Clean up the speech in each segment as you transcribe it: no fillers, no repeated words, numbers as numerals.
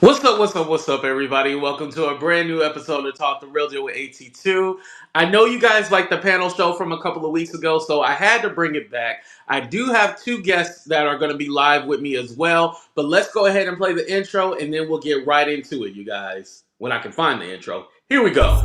What's up, everybody? Welcome to a brand new episode of Talk the Real Deal with AT2. I know you guys liked the panel show from a couple of weeks ago, so I had to bring it back. I do have two guests that are going to be live with me as well, but let's go ahead and play the intro, and then we'll get right into it, you guys, when I can find the intro. Here we go.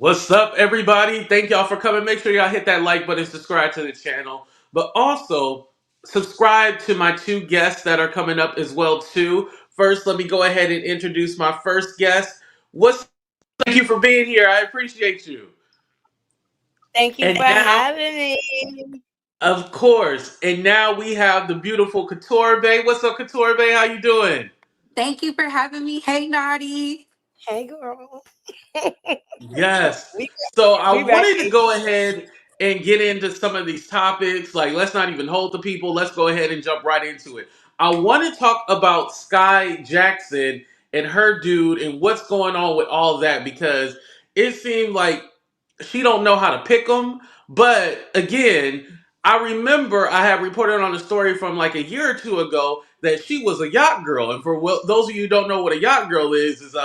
What's up, everybody? Thank y'all for coming. Make sure y'all hit that like button, subscribe to the channel, but also subscribe to my two guests that are coming up as well too. First, let me go ahead and introduce my first guest. Thank you for being here. I appreciate you. Thank you And for now, having me. of course, and now we have the beautiful Couture Bae. What's up, Couture Bae? How you doing? Thank you for having me. Hey, Knotty. Hey, girl. Yes. we So I we wanted to ready. go ahead and get into some of these topics. Like, let's not even hold the people. Let's go ahead and jump right into it. I want to talk about Skai Jackson and her dude and what's going on with all that because it seemed like she don't know how to pick them. But again, I remember I had reported on a story from like a year or two ago that she was a yacht girl. And for those of you who don't know what a yacht girl is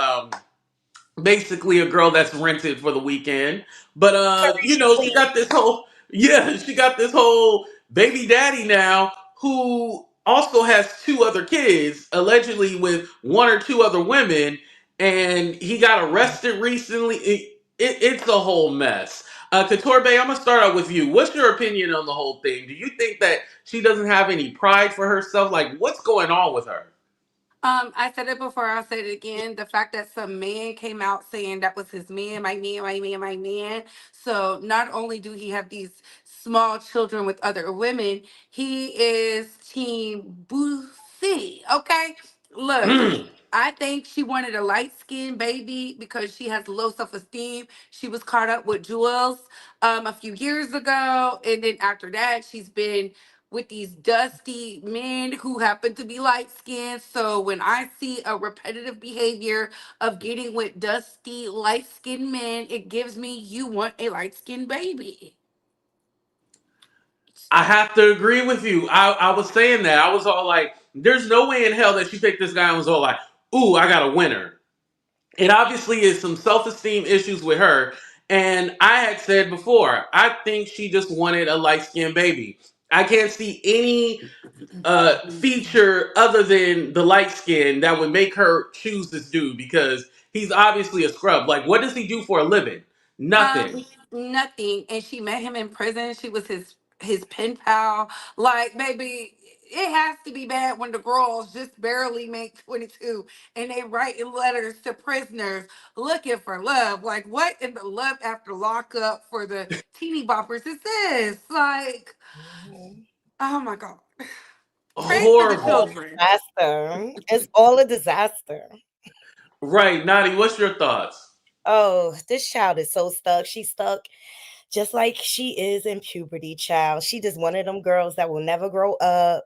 basically a girl that's rented for the weekend. But Career she queen. got this whole she got this whole baby daddy now who also has two other kids, allegedly with one or two other women, and he got arrested recently. It's a whole mess. Couture Bay, I'm gonna start out with you. What's your opinion on the whole thing? Do you think that she doesn't have any pride for herself? Like, what's going on with her? I said it before, I'll say it again. The fact that some man came out saying that was his man, my man, my man, my man. So not only do he have these small children with other women, he is Team Boosie. Okay? Look, I think she wanted a light skinned baby because she has low self esteem. She was caught up with Jewels a few years ago. And then after that, she's been with these dusty men who happen to be light skinned. So when I see a repetitive behavior of getting with dusty light skinned men, it gives me you want a light skinned baby. I have to agree with you. I was saying that. I was all like, there's no way in hell that she picked this guy and was all like, ooh, I got a winner. It obviously is some self esteem issues with her. And I had said before, I think she just wanted a light skinned baby. I can't see any feature other than the light skin that would make her choose this dude because he's obviously a scrub. Like, what does he do for a living? Nothing. Nothing. And she met him in prison. She was his pen pal. Like, baby, it has to be bad when the girls just barely make 22 and they writing letters to prisoners looking for love. Like, what in the love after lockup for the teeny boppers is this? Like, Mhm. oh my God. Pray for the All Horrible. children. disaster. It's all a disaster. Right, Nadi, what's your thoughts? Oh, this child is so stuck. She's stuck just like she is in puberty, child. She just one of them girls that will never grow up.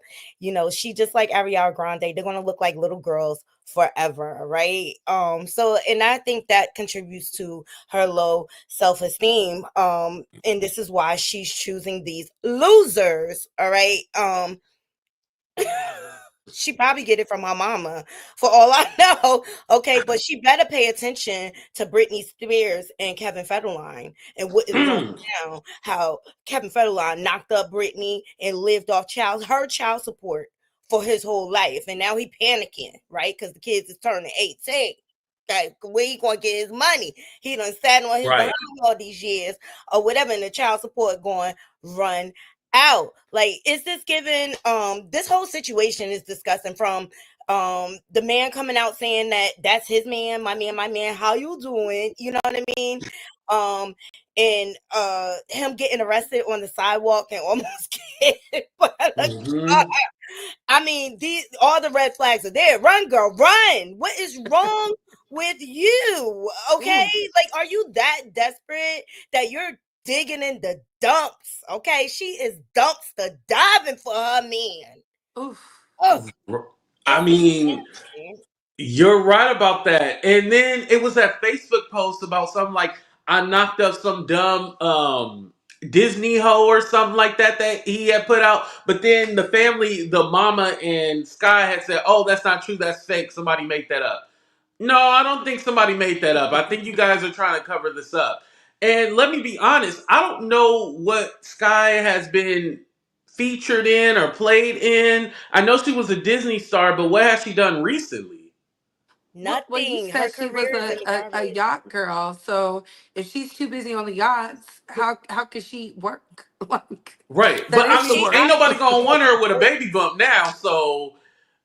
She just like Ariana Grande. They're gonna look like little girls forever, right? So and I think that contributes to her low self-esteem. And this is why she's choosing these losers, all right? She probably get it from her mama, for all I know. Okay, but she better pay attention to Britney Spears and Kevin Federline and what is going down. How Kevin Federline knocked up Britney and lived off her child support for his whole life, and now he panicking, right? Because the kids is turning 18. Like, where he gonna get his money? He done sat on his behind Right. all these years or whatever, and the child support going run out. Like, is this given this whole situation is discussing from the man coming out saying that that's his man, my man, how you doing? You know what I mean? um and him getting arrested on the sidewalk and almost getting by a car. Hmm. I mean, these all the red flags are there. Run, girl, run. What is wrong with you? Okay, Ooh, like, are you that desperate that you're digging in the dumps? Okay, she is dumpster diving for her man. oof. Oh, I it's mean, disgusting. you're right about that. And then it was that Facebook post about something like I knocked up some dumb Disney hoe or something like that that he had put out. But then the family, the mama and Sky had said, "Oh, that's not true. That's fake. Somebody made that up." No, I don't think somebody made that up. I think you guys are trying to cover this up. And let me be honest, I don't know what Sky has been featured in or played in. I know she was a Disney star, but what has she done recently? Well, you Nothing. Her said she was career is in the a garbage. yacht girl. So if she's too busy on the yachts, how could she work? Like Right. that But But I is the mean, she ain't work. nobody obviously gonna want wasn't her with a good. baby bump now. So,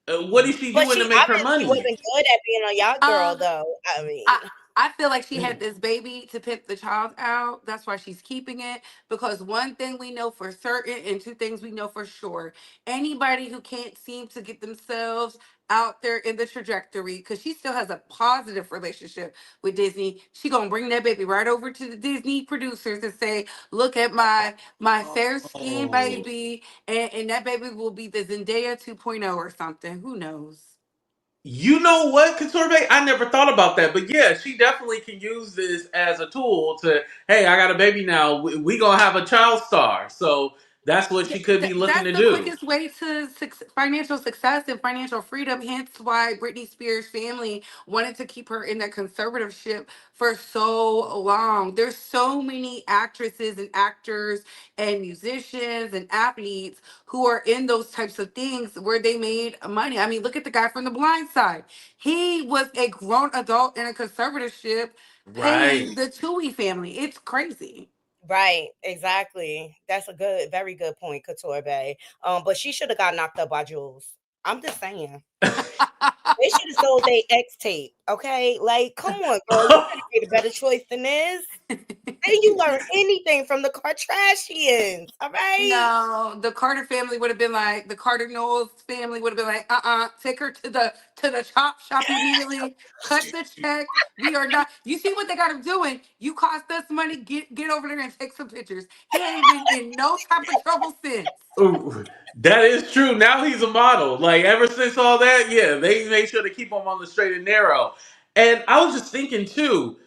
what is she But doing she to make her obviously money? wasn't good at being a yacht girl, Um, though. I I mean, I feel like she had this baby to pimp the child out. That's why she's keeping it. Because one thing we know for certain, and two things we know for sure. Anybody who can't seem to get themselves out there in the trajectory, because she still has a positive relationship with Disney, she gonna bring that baby right over to the Disney producers and say, "Look at my fair skinned Oh. baby," and that baby will be the Zendaya 2.0 or something. Who knows? You know what, Couture? I never thought about that, but yeah, she definitely can use this as a tool to. Hey, I got a baby now. We gonna have a child star, so that's what she could be looking That's to the do. quickest way to financial success and financial freedom. Hence why Britney Spears' family wanted to keep her in that conservatorship for so long. There's so many actresses and actors and musicians and athletes who are in those types of things where they made money. I mean, look at the guy from The Blind Side. He was a grown adult in a conservatorship paying Right. the Tui family. It's crazy. right, exactly. That's a good, very good point, Couture Bay. But she should have got knocked up by Jules. I'm just saying. They should have sold their X tape. Okay, like, come on, girl, you could have made a better choice than this. Didn't you learn anything from the Kardashians? All right. No, the Carter family would have been like the Carter Knowles family would have been like, take her to the chop shop immediately, cut the check. We are not. You see what they got him doing? You cost us money. Get over there and take some pictures. He ain't been in no type of trouble since. Ooh, that is true. Now he's a model. Like ever since all that, yeah, they made sure to keep him on the straight and narrow. And I was just thinking too.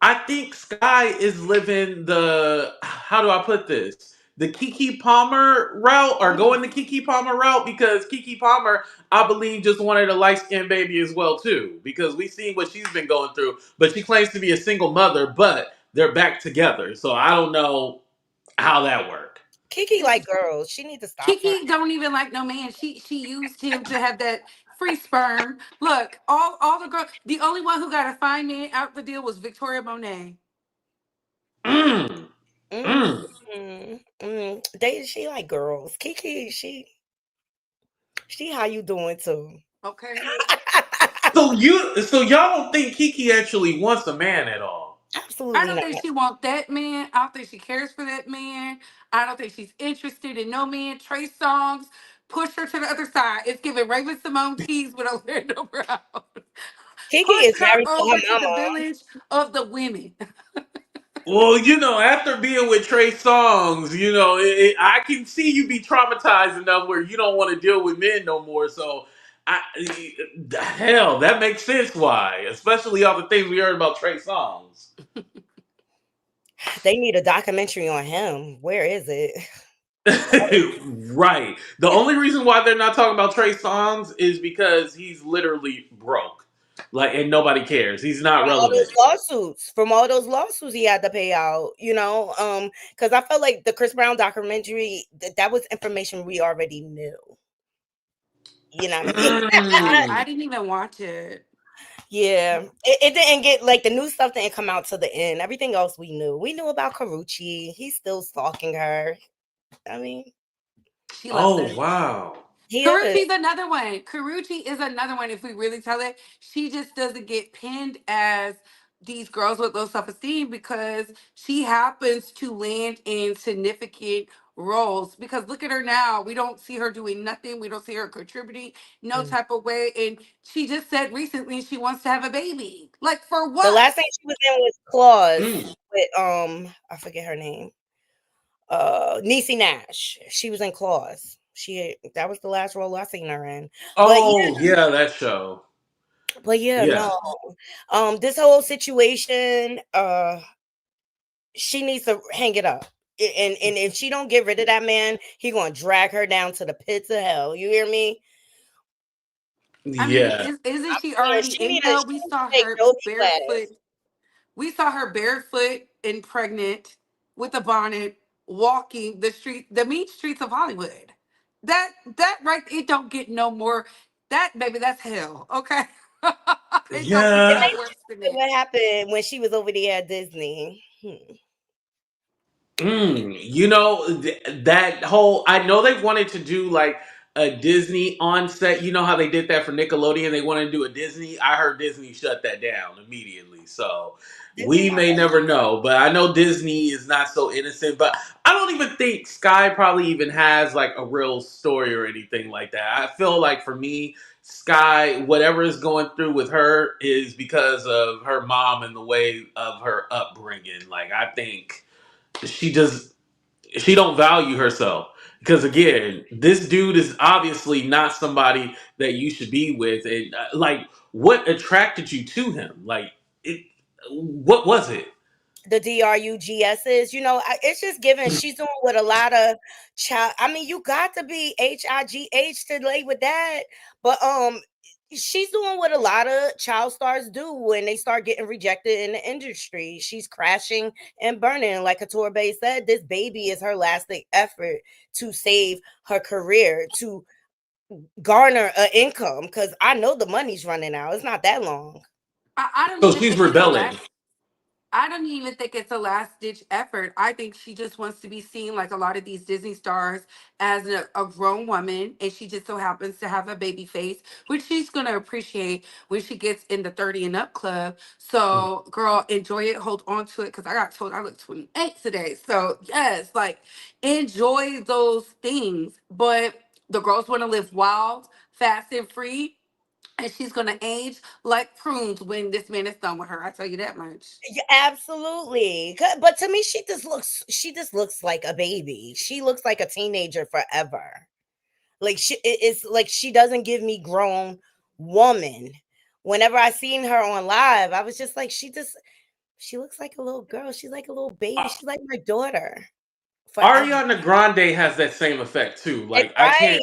I think Sky is living the how do I put this? The Kiki Palmer route or Ooh, going the Kiki Palmer route because Kiki Palmer, I believe, just wanted a light skinned baby as well too. Because we've seen what she's been going through. But she claims to be a single mother, but they're back together. So I don't know how that worked. Kiki like girls. She need to stop playing. Kiki don't even like no man. She used him to have that free sperm. Look, all the girls. The only one who got a fine man out the deal was Victoria Monet. Mm. Mm, Mm. she like girls. Kiki, she how you doing too? Okay. So y'all don't think Kiki actually wants a man at all? I Absolutely don't think not. she wants that man. I don't think she cares for that man. I don't think she's interested in no man. Trey Songs push her to the other side. It's giving Raven Simone keys with Orlando Brown. Kiki Push is her married to over her to the mama. village of the women. Well, after being with Trey Songs, I can see you be traumatized enough where you don't want to deal with men no more. So, I, hell, that makes sense why, especially all the things we heard about Trey Songs. They need a documentary on him. Where is it? Right. The only reason why they're not talking about Trey Songs is because he's literally broke. Like, and nobody cares. He's not From all relevant. those lawsuits, he had to pay out, because I felt like the Chris Brown documentary, that was information we already knew. You know what I mean? I Mm. didn't even watch it. Yeah. It didn't get like the new stuff didn't come out to the end. Everything else we knew. We knew about Karuchi. He's still stalking her. I mean, She loves Oh, it. wow. he is. Karuchi's another one. Karuchi is another one. If we really tell it, she just doesn't get pinned as these girls with low self esteem because she happens to land in significant roles. Because look at her now. We don't see her doing nothing. We don't see her contributing no Mm. type of way. And she just said recently she wants to have a baby. Like for The what? last thing she was in was Claus Mm. with I forget her name. Niecy Nash. She was in Claus. That was the last role I seen her in. But yeah, Oh yeah, that show. Yeah. no. This whole situation, she needs to hang it up. And if she don't get rid of that man, he gonna drag her down to the pits of hell. You hear me? I mean, Yeah. isn't I'm she saying already she in need to hell? We saw take her Jovi barefoot. class. We saw her barefoot and pregnant with a bonnet walking the street, the mean streets of Hollywood. That right, it don't get no more. That baby, that's hell. Okay, it don't get It Yeah. no makes worse than me that. what happened when she was over there at Disney. That whole, I know they wanted to do like a Disney on set. You know how they did that for Nickelodeon? They wanted to do a Disney. I heard Disney shut that down immediately. So we Disney, may never know. But I know Disney is not so innocent. But I don't even think Sky probably even has like a real story or anything like that. I feel like for me, Sky, whatever is going through with her is because of her mom and the way of her upbringing. Like I think she just she don't value herself because again this dude is obviously not somebody that you should be with, and like what attracted you to him, like it, what was it? the DRUGSs, it's just given she's doing with a lot of child. I mean, you got to be HIGH to lay with that, but she's doing what a lot of child stars do when they start getting rejected in the industry. She's crashing and burning. Like Couture Bae said, this baby is her last effort to save her career, to garner an income, because I know the money's running out. It's not that long. I don't So even she's think it's a rebelling. last. I don't even think it's a last ditch effort. I think she just wants to be seen like a lot of these Disney stars as a grown woman, and she just so happens to have a baby face, which she's gonna appreciate when she gets in the 30 and up club. So, girl, enjoy it, hold on to it, because I got told I look 28 today. So, yes, like enjoy those things. But the girls want to live wild, fast, and free. And she's gonna age like prunes when this man is done with her. I tell you that much. Yeah, absolutely. But to me, she just looks like a baby. She looks like a teenager forever. Like it's like she doesn't give me grown woman. Whenever I seen her on live, I was just like, she looks like a little girl. She's like a little baby. Uh, She's like my daughter forever. Ariana Grande has that same effect too. It's Like right.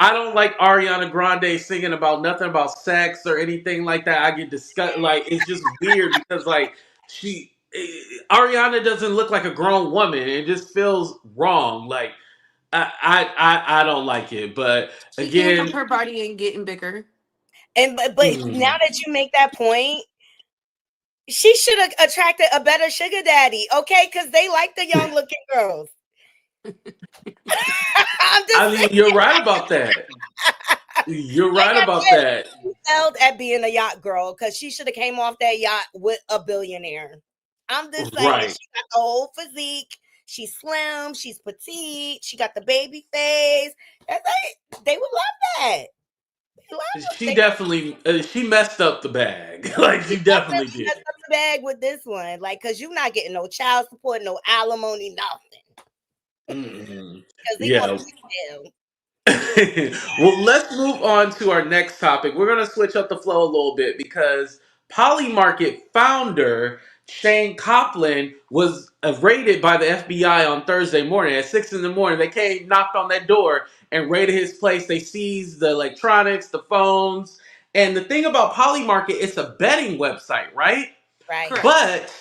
I don't like Ariana Grande singing about nothing about sex or anything like that. I get disgusted. Like it's just weird because like Ariana doesn't look like a grown woman. It just feels wrong. Like I don't like it. But She can't help again, her body ain't getting bigger. And but now mm, that you make that point, she should have attracted a better sugar daddy, okay? Because they like the young looking girls. I'm I just mean, you're right about that. You're like right I about said, that. she failed at being a yacht girl because she should have came off that yacht with a billionaire. I'm just saying, Right. she got the whole physique. She's slim. She's petite. She got the baby face. That's like, they would love that. They love. She They definitely she messed up the bag. Like she she definitely definitely did. messed up the bag with this one, like, cause you're not getting no child support, no alimony, nothing, Mm-mm. cause they gonna Yeah. be still. Well, let's move on to our next topic. We're going to switch up the flow a little bit because Polymarket founder Shane Copland was raided by the FBI on Thursday morning at 6 in the morning. They came, knocked on that door, and raided his place. They seized the electronics, the phones. And the thing about Polymarket, it's a betting website, right? Right. Correct. But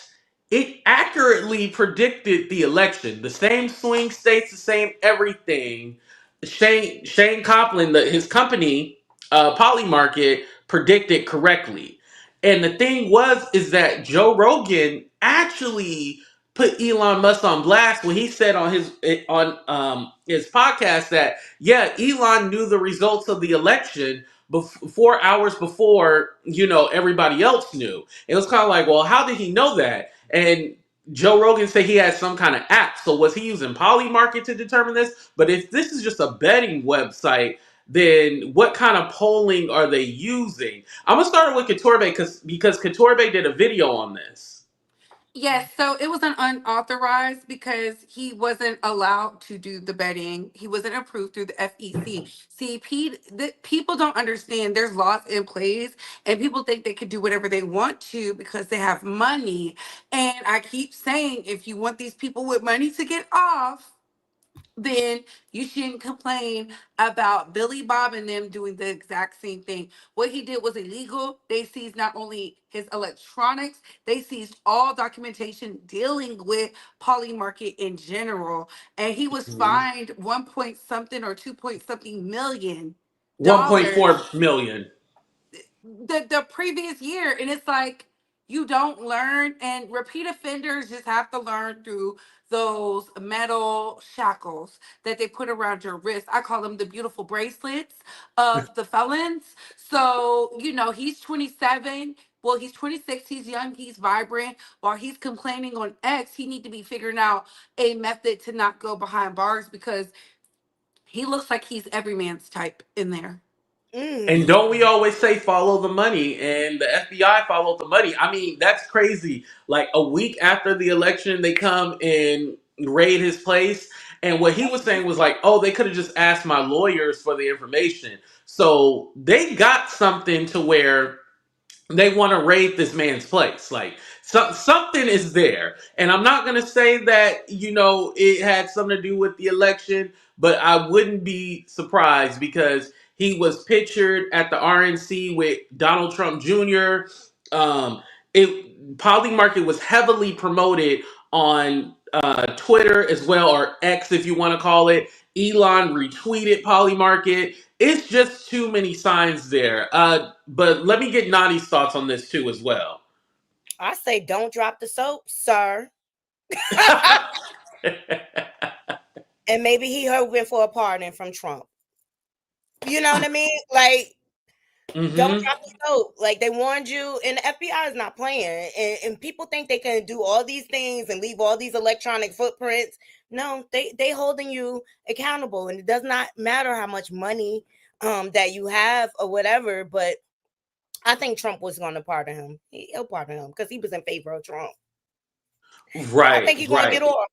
it accurately predicted the election. The same swing states, the same everything. Shane Copland, his company, Polymarket, predicted correctly. And the thing was, is that Joe Rogan actually put Elon Musk on blast when he said on his podcast that yeah, Elon knew the results of the election, 4 hours before everybody else knew. It was kind of like, well, how did he know that? And Joe Rogan said he had some kind of app. So was he using Polymarket to determine this? But if this is just a betting website, then what kind of polling are they using? I'm gonna start with Couture Bae because Couture Bae did a video on this. Yes, so it was an unauthorized because he wasn't allowed to do the betting. He wasn't approved through the FEC. See, people don't understand there's laws in place, and people think they could do whatever they want to because they have money. And I keep saying, if you want these people with money to get off, then you shouldn't complain about Billy Bob and them doing the exact same thing. What he did was illegal. They seized not only his electronics, they seized all documentation dealing with Polymarket in general. And he was Mhm. fined 1 point something or 2 point something million 1.4 dollars million. the previous year. And it's like, you don't learn, and repeat offenders just have to learn through those metal shackles that they put around your wrist. I call them the beautiful bracelets of the felons. So he's 27. Well, he's 26. He's young, he's vibrant. While he's complaining on X, he need to be figuring out a method to not go behind bars, because he looks like he's every man's type in there. And don't we Mm. always say follow the money? And the FBI followed the money. I mean, that's crazy. Like a week after the election, they come and raid his place. And what he was saying was like, oh, they could have just asked my lawyers for the information. So they got something to where they want to raid this man's place. Like something is there, and I'm not gonna say that it had something to do with the election, but I wouldn't be surprised because he was pictured at the RNC with Donald Trump Jr. Poly Market was heavily promoted on Twitter as well, or X if you want to call it. Elon retweeted Poly Market. It's just too many signs there. But let me get Nadi's thoughts on this too as well. I say don't drop the soap, sir. And maybe he hoping for a pardon from Trump. You know what I mean? Like, don't hmm drop the soap. Like, they warned you, and the FBI is not playing. And people think they can do all these things and leave all these electronic footprints. No, they holding you accountable, and it does not matter how much money that you have or whatever. But I think Trump was going to pardon him. He'll pardon him because he was in favor of Trump. I Right, think he's going to right. get off.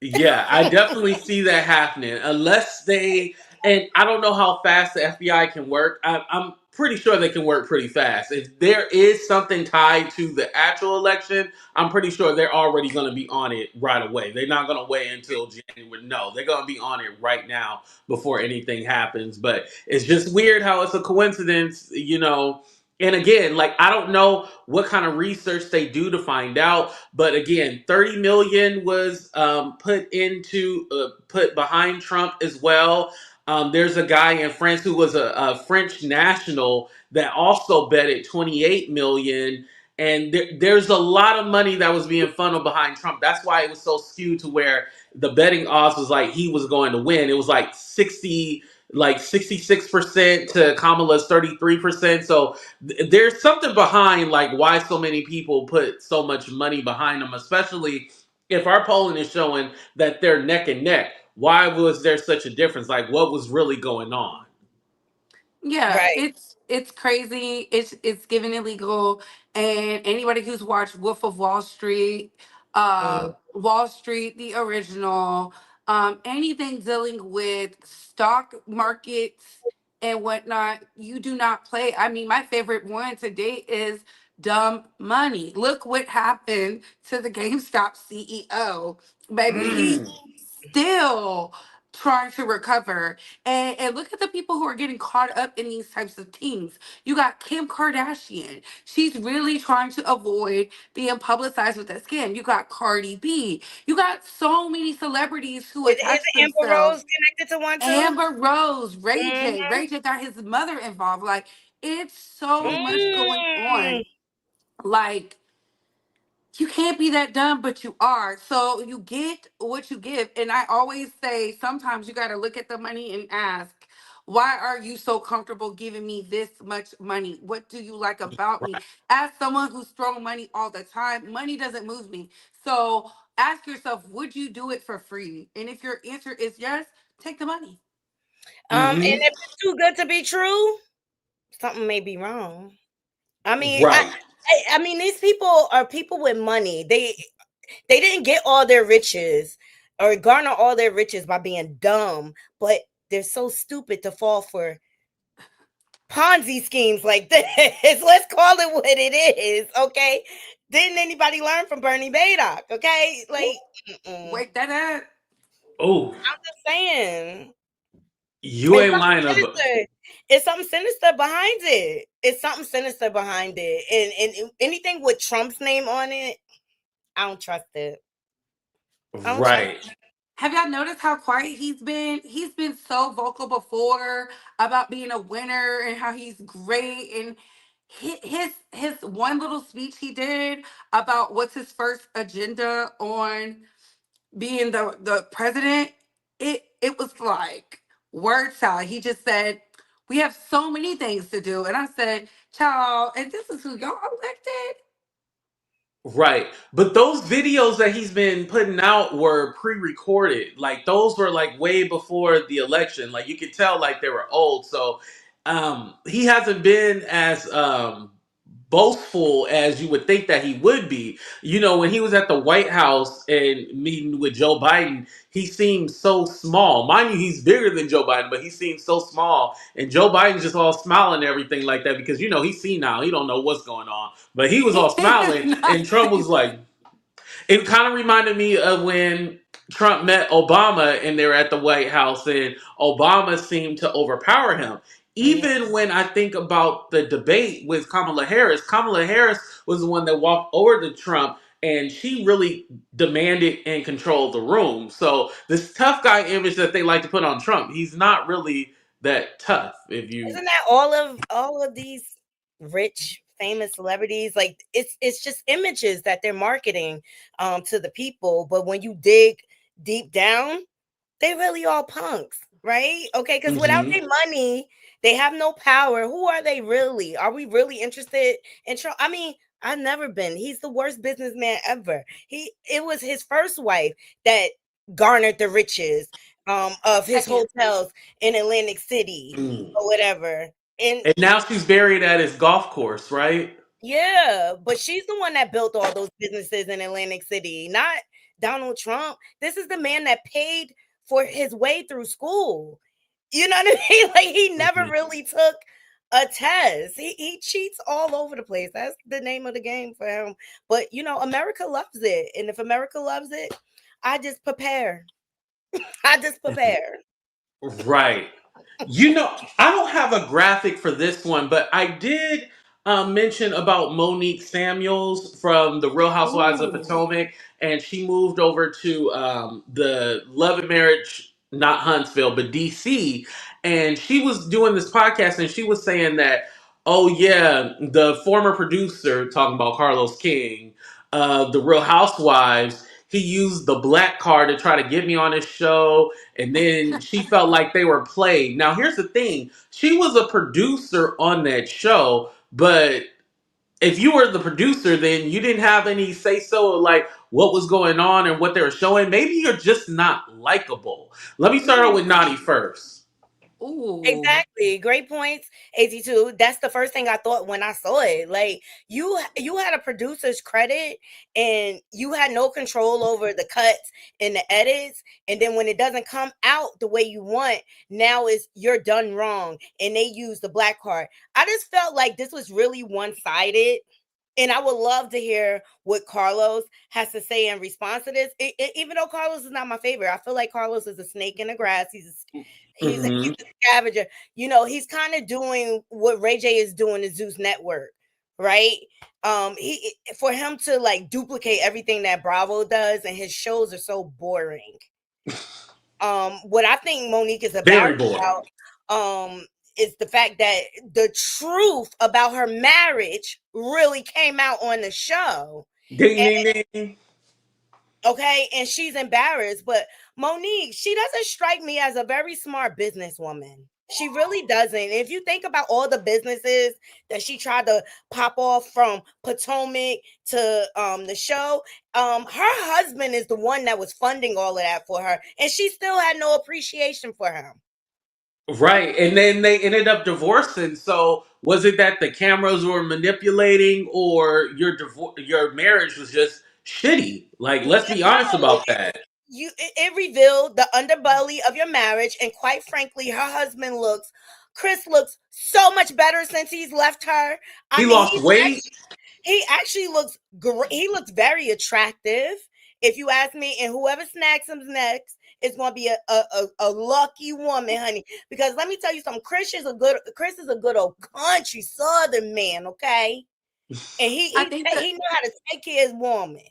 Yeah, I definitely see that happening. Unless and I don't know how fast the FBI can work. I'm pretty sure they can work pretty fast. If there is something tied to the actual election, I'm pretty sure they're already going to be on it right away. They're not going to wait until January. No, they're going to be on it right now before anything happens. But it's just weird how it's a coincidence. And again, like I don't know what kind of research they do to find out, but again, 30 million was put behind Trump as well. There's a guy in France who was a French national that also betted 28 million, and there's a lot of money that was being funneled behind Trump. That's why it was so skewed to where the betting odds was like he was going to win. It was like 66% to Kamala's 33%. So there's something behind like why so many people put so much money behind them, especially if our polling is showing that they're neck and neck. Why was there such a difference? Like what was really going on? Yeah, Right. it's crazy. It's given illegal. And anybody who's watched Wolf of Mm. Wall Street, the original, anything dealing with stock markets and whatnot, you do not play. I mean, my favorite one to date is Dumb Money. Look what happened to the GameStop CEO. Baby, he's Mm. still trying to recover. And look at the people who are getting caught up in these types of things. You got Kim Kardashian. She's really trying to avoid being publicized with that scam. You got Cardi B. You got so many celebrities who Is attach Amber themselves. Rose connected to one too? Amber Rose, Ray J. Mm-hmm. Ray J got his mother involved. Like, it's so much going Mm. on. Like, you can't be that dumb, but you are. So you get what you give. And I always say sometimes you got to look at the money and ask, Why are you so comfortable giving me this much money? What do you like about me? As someone who's thrown money all the time, money doesn't move me. So ask yourself, would you do it for free? And if your answer is yes, take the money. And Mm-hmm. if it's too good to be true, something may be wrong. I mean, Right. I mean, these people are people with money. They didn't get all their riches or garner all their riches by being dumb, but they're so stupid to fall for Ponzi schemes like this. Let's call it what it is, okay? Didn't anybody learn from Bernie Madoff? Okay, like, I'm Wake that up. Oh, just saying, you it's ain't something lying about. sinister. It's something sinister behind it. It's something sinister behind it, and anything with Trump's name on it, I don't trust it. I don't trust. Right. Have y'all noticed how quiet he's been? He's been so vocal before about being a winner and how he's great. And his one little speech he did about what's his first agenda on being the president, it was like word salad. He just said, "We have so many things to do," and I said, "Child," and this is who y'all elected. Right. But those videos that he's been putting out were pre-recorded. Like those were like way before the election. Like you could tell like they were old. So he hasn't been as boastful as you would think that he would be. You know, when he was at the White House and meeting with Joe Biden, he seemed so small. Mind you, he's bigger than Joe Biden, but he seems so small. And Joe Biden's just all smiling and everything like that because you know he's senile. He don't know what's going on. But he was He all is smiling, not. and Trump was like, it kind of reminded me of when Trump met Obama and they were at the White House, and Obama seemed to overpower him. Yeah. Even when I think about the debate with Kamala Harris was the one that walked over to Trump and she really demanded and controlled the room. So, this tough guy image that they like to put on Trump, he's not really that tough. If you. Isn't that all of these rich famous celebrities? Like it's just images that they're marketing to the people, but when you dig deep down, they really all punks, right? Okay, because without Mhm. their money, they have no power. Who are they really? Are we really interested in Trump? I mean, I've never been. He's the worst businessman ever. It was his first wife that garnered the riches of his Second. hotels in Atlantic City Mm. or whatever. And And now she's buried at his golf course, right? yeah, but she's the one that built all those businesses in Atlantic City, not Donald Trump. This is the man that paid for his way through school. You know what I mean? Like he never Mhm. really took a test. He cheats all over the place. That's the name of the game for him. But you know, America loves it. And if America loves it, I just prepare. I just prepare. Right. You know, I don't have a graphic for this one, but I did mention about Monique Samuels from the Real Housewives of Ooh. Potomac, and she moved over to the Love and Marriage, not Huntsville, but DC, and she was doing this podcast, and she was saying that, oh yeah, the former producer talking about Carlos King, the Real Housewives. He used the black card to try to get me on his show, and then she felt like they were played. Now, here's the thing: she was a producer on that show, but if you were the producer, then you didn't have any say so of like what was going on and what they were showing. Maybe you're just not likable. Let me start out with Naughty first. Ooh. Exactly. Great points, 82. That's the first thing I thought when I saw it. Like you had a producer's credit and you had no control over the cuts and the edits. And then when it doesn't come out the way you want, now is you're done wrong. And they use the black card. I just felt like this was really one-sided. And I would love to hear what Carlos has to say in response to this. Even though Carlos is not my favorite, I feel like Carlos is a snake in the grass. He's Hmm. a scavenger. You know, he's kind of doing what Ray J is doing to Zeus Network, right? He for him to like duplicate everything that Bravo does, and his shows are so boring. What I think Monique is Very boring. is the fact that the truth about her marriage really came out on the show. Ding ding ding. Okay, and she's embarrassed, but Monique, she doesn't strike me as a very smart businesswoman. She really doesn't. If you think about all the businesses that she tried to pop off from Potomac to the show, her husband is the one that was funding all of that for her, and she still had no appreciation for him. Right. And then they ended up divorcing. So was it that the cameras were manipulating or your marriage was just shitty? Like, let's be honest No, about that. it revealed the underbelly of your marriage, and quite frankly, her husband Chris looks so much better since he's left her. I He mean, lost weight. he actually looks great. He looks very attractive, if you ask me. And whoever snacks him next is going to be a lucky woman, honey. Because let me tell you something. Chris is a good old country southern man, okay? And I think that he know how to take care of his woman.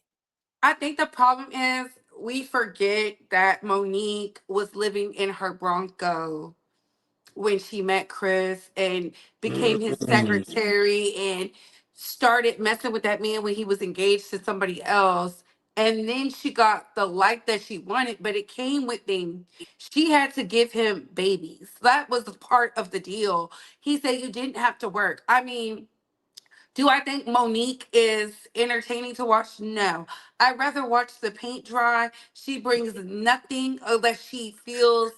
I think the problem is we forget that Monique was living in her Bronco when she met Chris and became his Mm. secretary and started messing with that man when he was engaged to somebody else. And then she got the life that she wanted, but it came with things. She had to give him babies. That was a part of the deal. He said you didn't have to work. I mean, do I think Monique is entertaining to watch? No. I'd rather watch the paint dry. She brings nothing unless she feels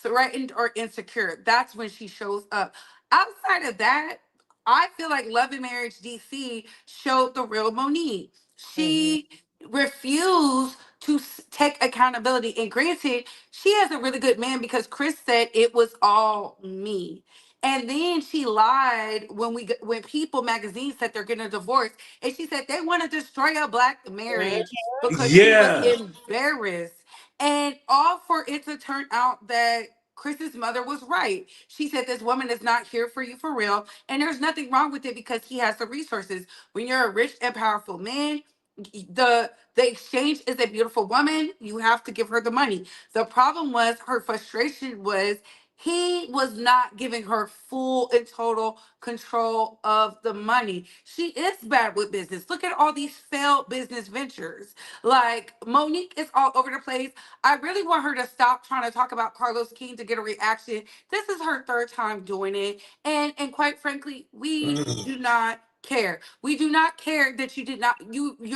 threatened or insecure. That's when she shows up. Outside of that, I feel like Love and Marriage DC showed the real Monique. Mhm. She refused to take accountability. And granted, she has a really good man because Chris said it was all me. And then she lied when People magazine said they're getting a divorce, and she said they want to destroy a black marriage because she was Yeah. embarrassed. And all for it to turn out that Chris's mother was right. She said this woman is not here for you for real, and there's nothing wrong with it because he has the resources. When you're a rich and powerful man, the exchange is a beautiful woman. You have to give her the money. The problem was her frustration was he was not giving her full and total control of the money. She is bad with business. Look at all these failed business ventures. Like Monique is all over the place. I really want her to stop trying to talk about Carlos King to get a reaction. This is her third time doing it. And quite frankly, we Mm. do not care. We do not care that you're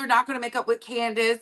not going to make up with Candace.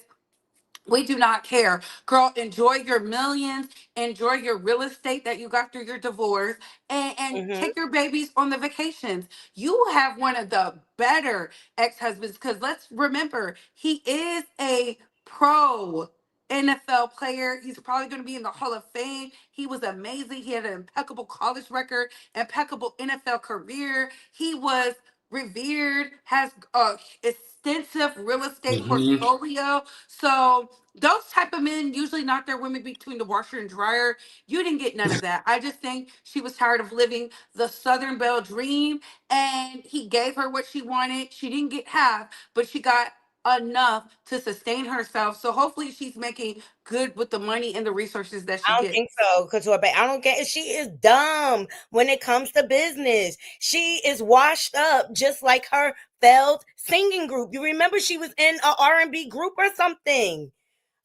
We do not care. Girl, enjoy your millions, enjoy your real estate that you got through your divorce, and Mhm. take your babies on the vacations. You have one of the better ex-husbands because let's remember, he is a pro NFL player. He's probably going to be in the Hall of Fame. He was amazing. He had an impeccable college record, impeccable NFL career. He was revered, has a extensive real estate Hmm. portfolio. So those type of men usually knock their women between the washer and dryer. You didn't get none of that. I just think she was tired of living the Southern Belle dream, and he gave her what she wanted. She didn't get half, but she got enough to sustain herself. So hopefully she's making good with the money and the resources that she I don't gets. think so, Couture Bae. I don't get it. She is dumb when it comes to business. She is washed up just like her failed singing group. You remember she was in a R&B group or something.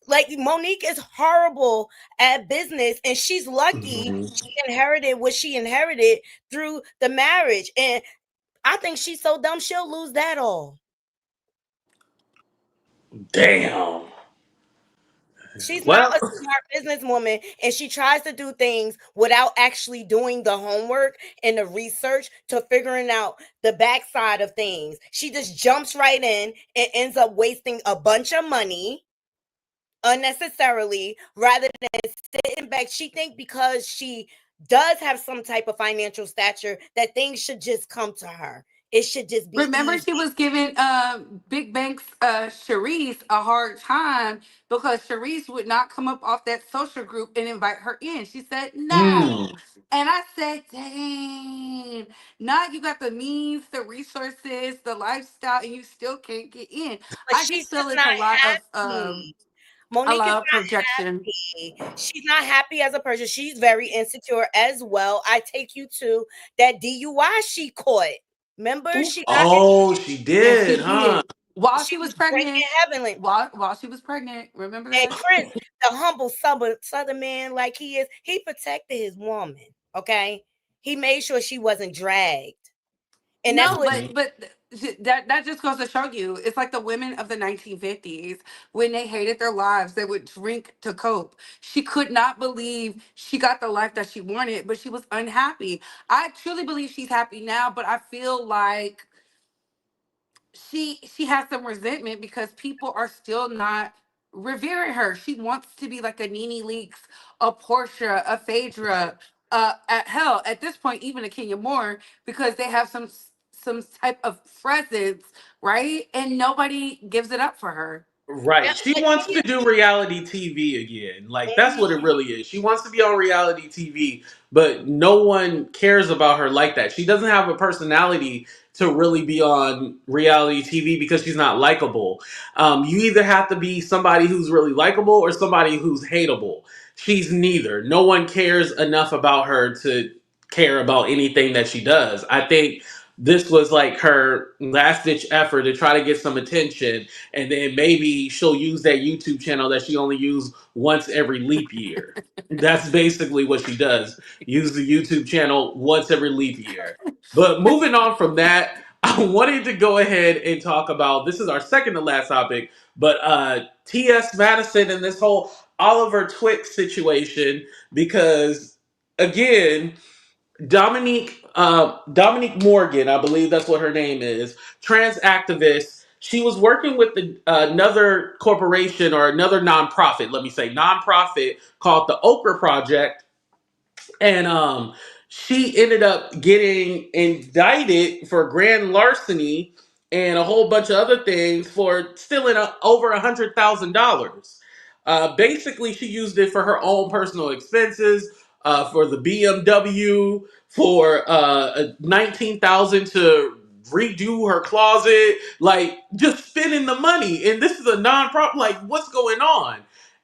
Like Monique is horrible at business, and she's lucky Hmm. she inherited what she inherited through the marriage. And I think she's so dumb she'll lose that all. Damn. She's not Well, a smart businesswoman, and she tries to do things without actually doing the homework and the research to figuring out the backside of things. She just jumps right in and ends up wasting a bunch of money unnecessarily rather than sitting back. She think because she does have some type of financial stature that things should just come to her. It should just be Remember, easy. she was giving Big Bank's Sharice a hard time because Sharice would not come up off that social group and invite her in. She said no. mm, And I said, dang, now you got the means, the resources, the lifestyle, and you still can't get in. But I she's just feel just it's not a happy. Monique is lot of not projection. happy. She's not happy as a person. She's very insecure as well. I take you to that DUI she caught. Remember, she got oh, she And did, she huh? did while she she was was drinking pregnant. heavily. While she was pregnant, remember And that? Chris, the humble southern man like he is, he protected his woman. Okay, he made sure she wasn't dragged, and that's No, what. Mhm. that just goes to show you, it's like the women of the 1950s when they hated their lives, they would drink to cope. She could not believe she got the life that she wanted, but she was unhappy. I truly believe she's happy now, but I feel like she has some resentment because people are still not revering her. She wants to be like a Nene Leakes, a Portia, a Phaedra, at hell at this point even a Kenya Moore, because they have some type of presence, right? And nobody gives it up for her. Yeah, Right. She but wants to do reality TV again. Like that's what it really is. She wants to be on reality TV, but no one cares about her like that. She doesn't have a personality to really be on reality TV because she's not likable. You either have to be somebody who's really likable or somebody who's hateable. She's neither. No one cares enough about her to care about anything that she does. I think this was like her last ditch effort to try to get some attention, and then maybe she'll use that YouTube channel that she only used once every leap year. That's basically what she does. Use the YouTube channel once every leap year. But moving on from that, I wanted to go ahead and talk about, this is our second to last topic, but Ts Madison and this whole Oliver Twix situation, because again, Dominique Morgan, I believe that's what her name is, trans activist. She was working with another corporation or another nonprofit, let me say, nonprofit called the Okra Project, and she ended up getting indicted for grand larceny and a whole bunch of other things for stealing over $100,000. Basically, she used it for her own personal expenses, for the BMW, for 19,000 to redo her closet, like just spending the money. And this is a non-profit. Like, what's going on?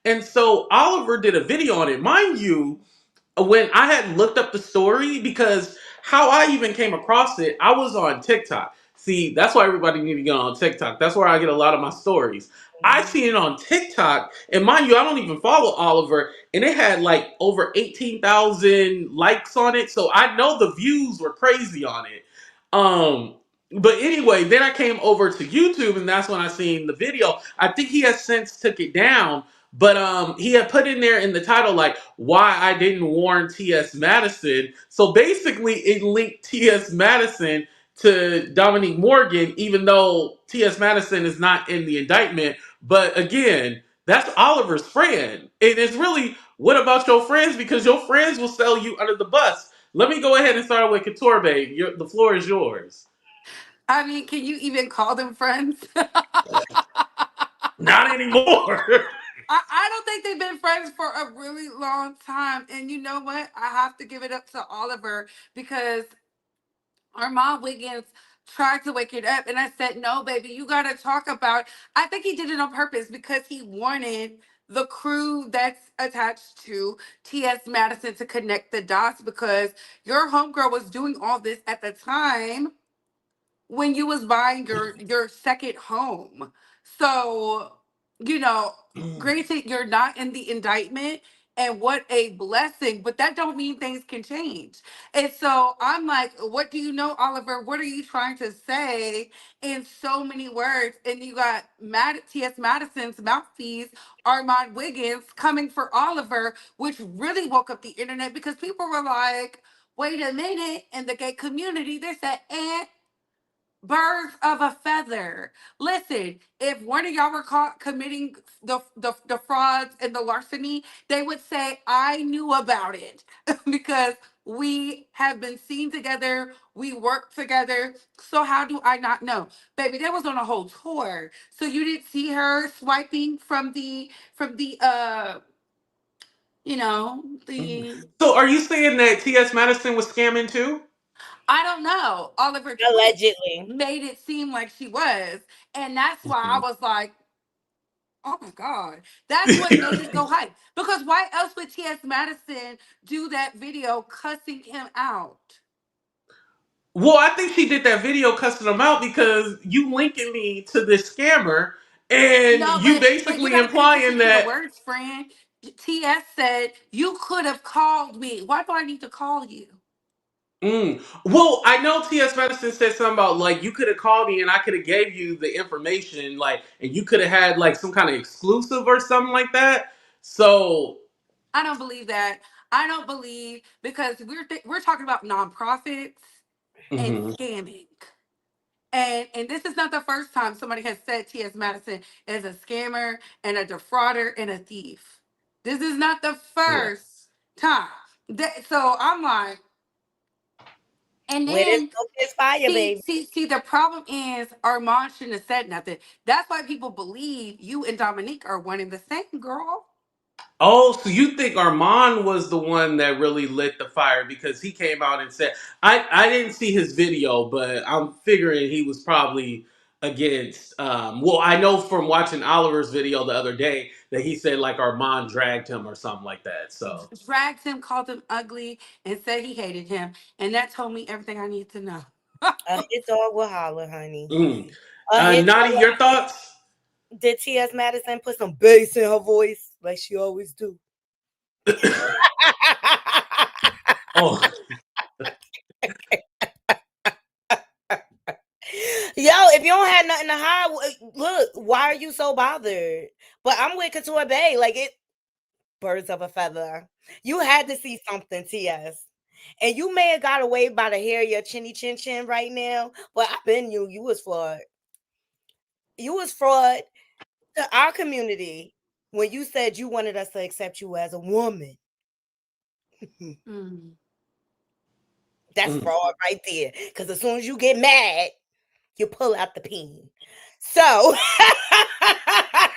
And so Oliver did a video on it, mind you. When I had looked up the story, because how I even came across it, I was on TikTok. See, that's why everybody need to get on TikTok. That's where I get a lot of my stories. I Mhm. seen it on TikTok, and mind you, I don't even follow Oliver, and it had like over 18,000 likes on it, so I know the views were crazy on it. Um, but anyway, then I came over to YouTube, and that's when I seen the video. I think he has since took it down, but he had put in there in the title like why I didn't warn T.S. Madison. So basically, it linked T.S. Madison to Dominique Morgan, even though T.S. Madison is not in the indictment. But again, that's Oliver's friend. And it's really, what about your friends? Because your friends will sell you under the bus. Let me go ahead and start with Couture Bae. The floor is yours. I mean, can you even call them friends? Not anymore. I don't think they've been friends for a really long time. And you know what? I have to give it up to Oliver because Armand Wiggins tried to wake it up. And I said, no, baby, you got to talk about. I think he did it on purpose because he wanted the crew that's attached to T.S. Madison to connect the dots because your homegirl was doing all this at the time when you was buying your second home. So, you know, granted you're not in the indictment and what a blessing, but that don't mean things can change. And so I'm like, what do you know, Oliver? What are you trying to say in so many words? And you got T.S. Madison's mouthpiece, Armand Wiggins, coming for Oliver, which really woke up the internet because people were like, wait a minute, in the gay community, they said, birds of a feather. Listen, if one of y'all were caught committing the frauds and the larceny, they would say, I knew about it because we have been seen together, we work together. So how do I not know? Baby, that was on a whole tour. So you didn't see her swiping from the you know, the So are you saying that T.S. Madison was scamming too? I don't know. Oliver Twist Allegedly. made it seem like she was. And that's why I was like, oh my God. That's what made it go hype. Because why else would T.S. Madison do that video cussing him out? Well, I think she did that video cussing them out because you linking me to this scammer, And No, you but you basically got to pay implying attention to the that. words, friend. TS said you could have called me. Why do I need to call you? Well, I know Ts Madison said something about like you could have called me and I could have gave you the information, like, and you could have had like some kind of exclusive or something like that. So, I don't believe that. I don't believe because we're talking about nonprofits and mhm, scamming. And this is not the first time somebody has said T.S. Madison is a scammer and a defrauder and a thief. This is not the yeah. first time. So I'm like, and Where there's then smoke, there's fire, see, baby. see, see, the problem is Armand shouldn't have said nothing. That's why people believe you and Dominique are one and the same, girl. Oh, so you think Armand was the one that really lit the fire because he came out and said, I didn't see his video, but I'm figuring he was probably against. Well, I know from watching Oliver's video the other day that he said like Armand dragged him or something like that. So, Dragged him, called him ugly, and said he hated him. And that told me everything I need to know. A hit dog will holler, honey. mm. A hit Naughty, dog. your thoughts? Did T.S. Madison put some bass in her voice like she always do? Oh, Yo, if you don't have nothing to hide, look, why are you so bothered? But I'm with Couture Bae. Like it, birds of a feather. You had to see something, TS. And you may have got away by the hair of your chinny chin chin right now, but I've been you. You was fraud. You was fraud to our community when you said you wanted us to accept you as a woman. Mm. That's mm. fraud right there. Because as soon as you get mad, you pull out the peen. So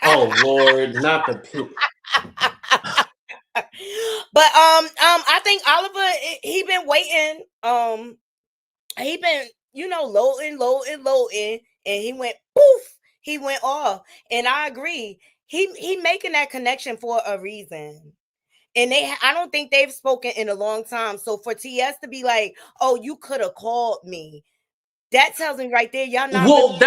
Oh Lord, not the pink. but I think Oliver he been waiting. He been, loading, and he went poof, he went off. And I agree. He making that connection for a reason. And I don't think they've spoken in a long time. So for TS to be like, "Oh, you could have called me," that tells me right there, y'all not really. Well,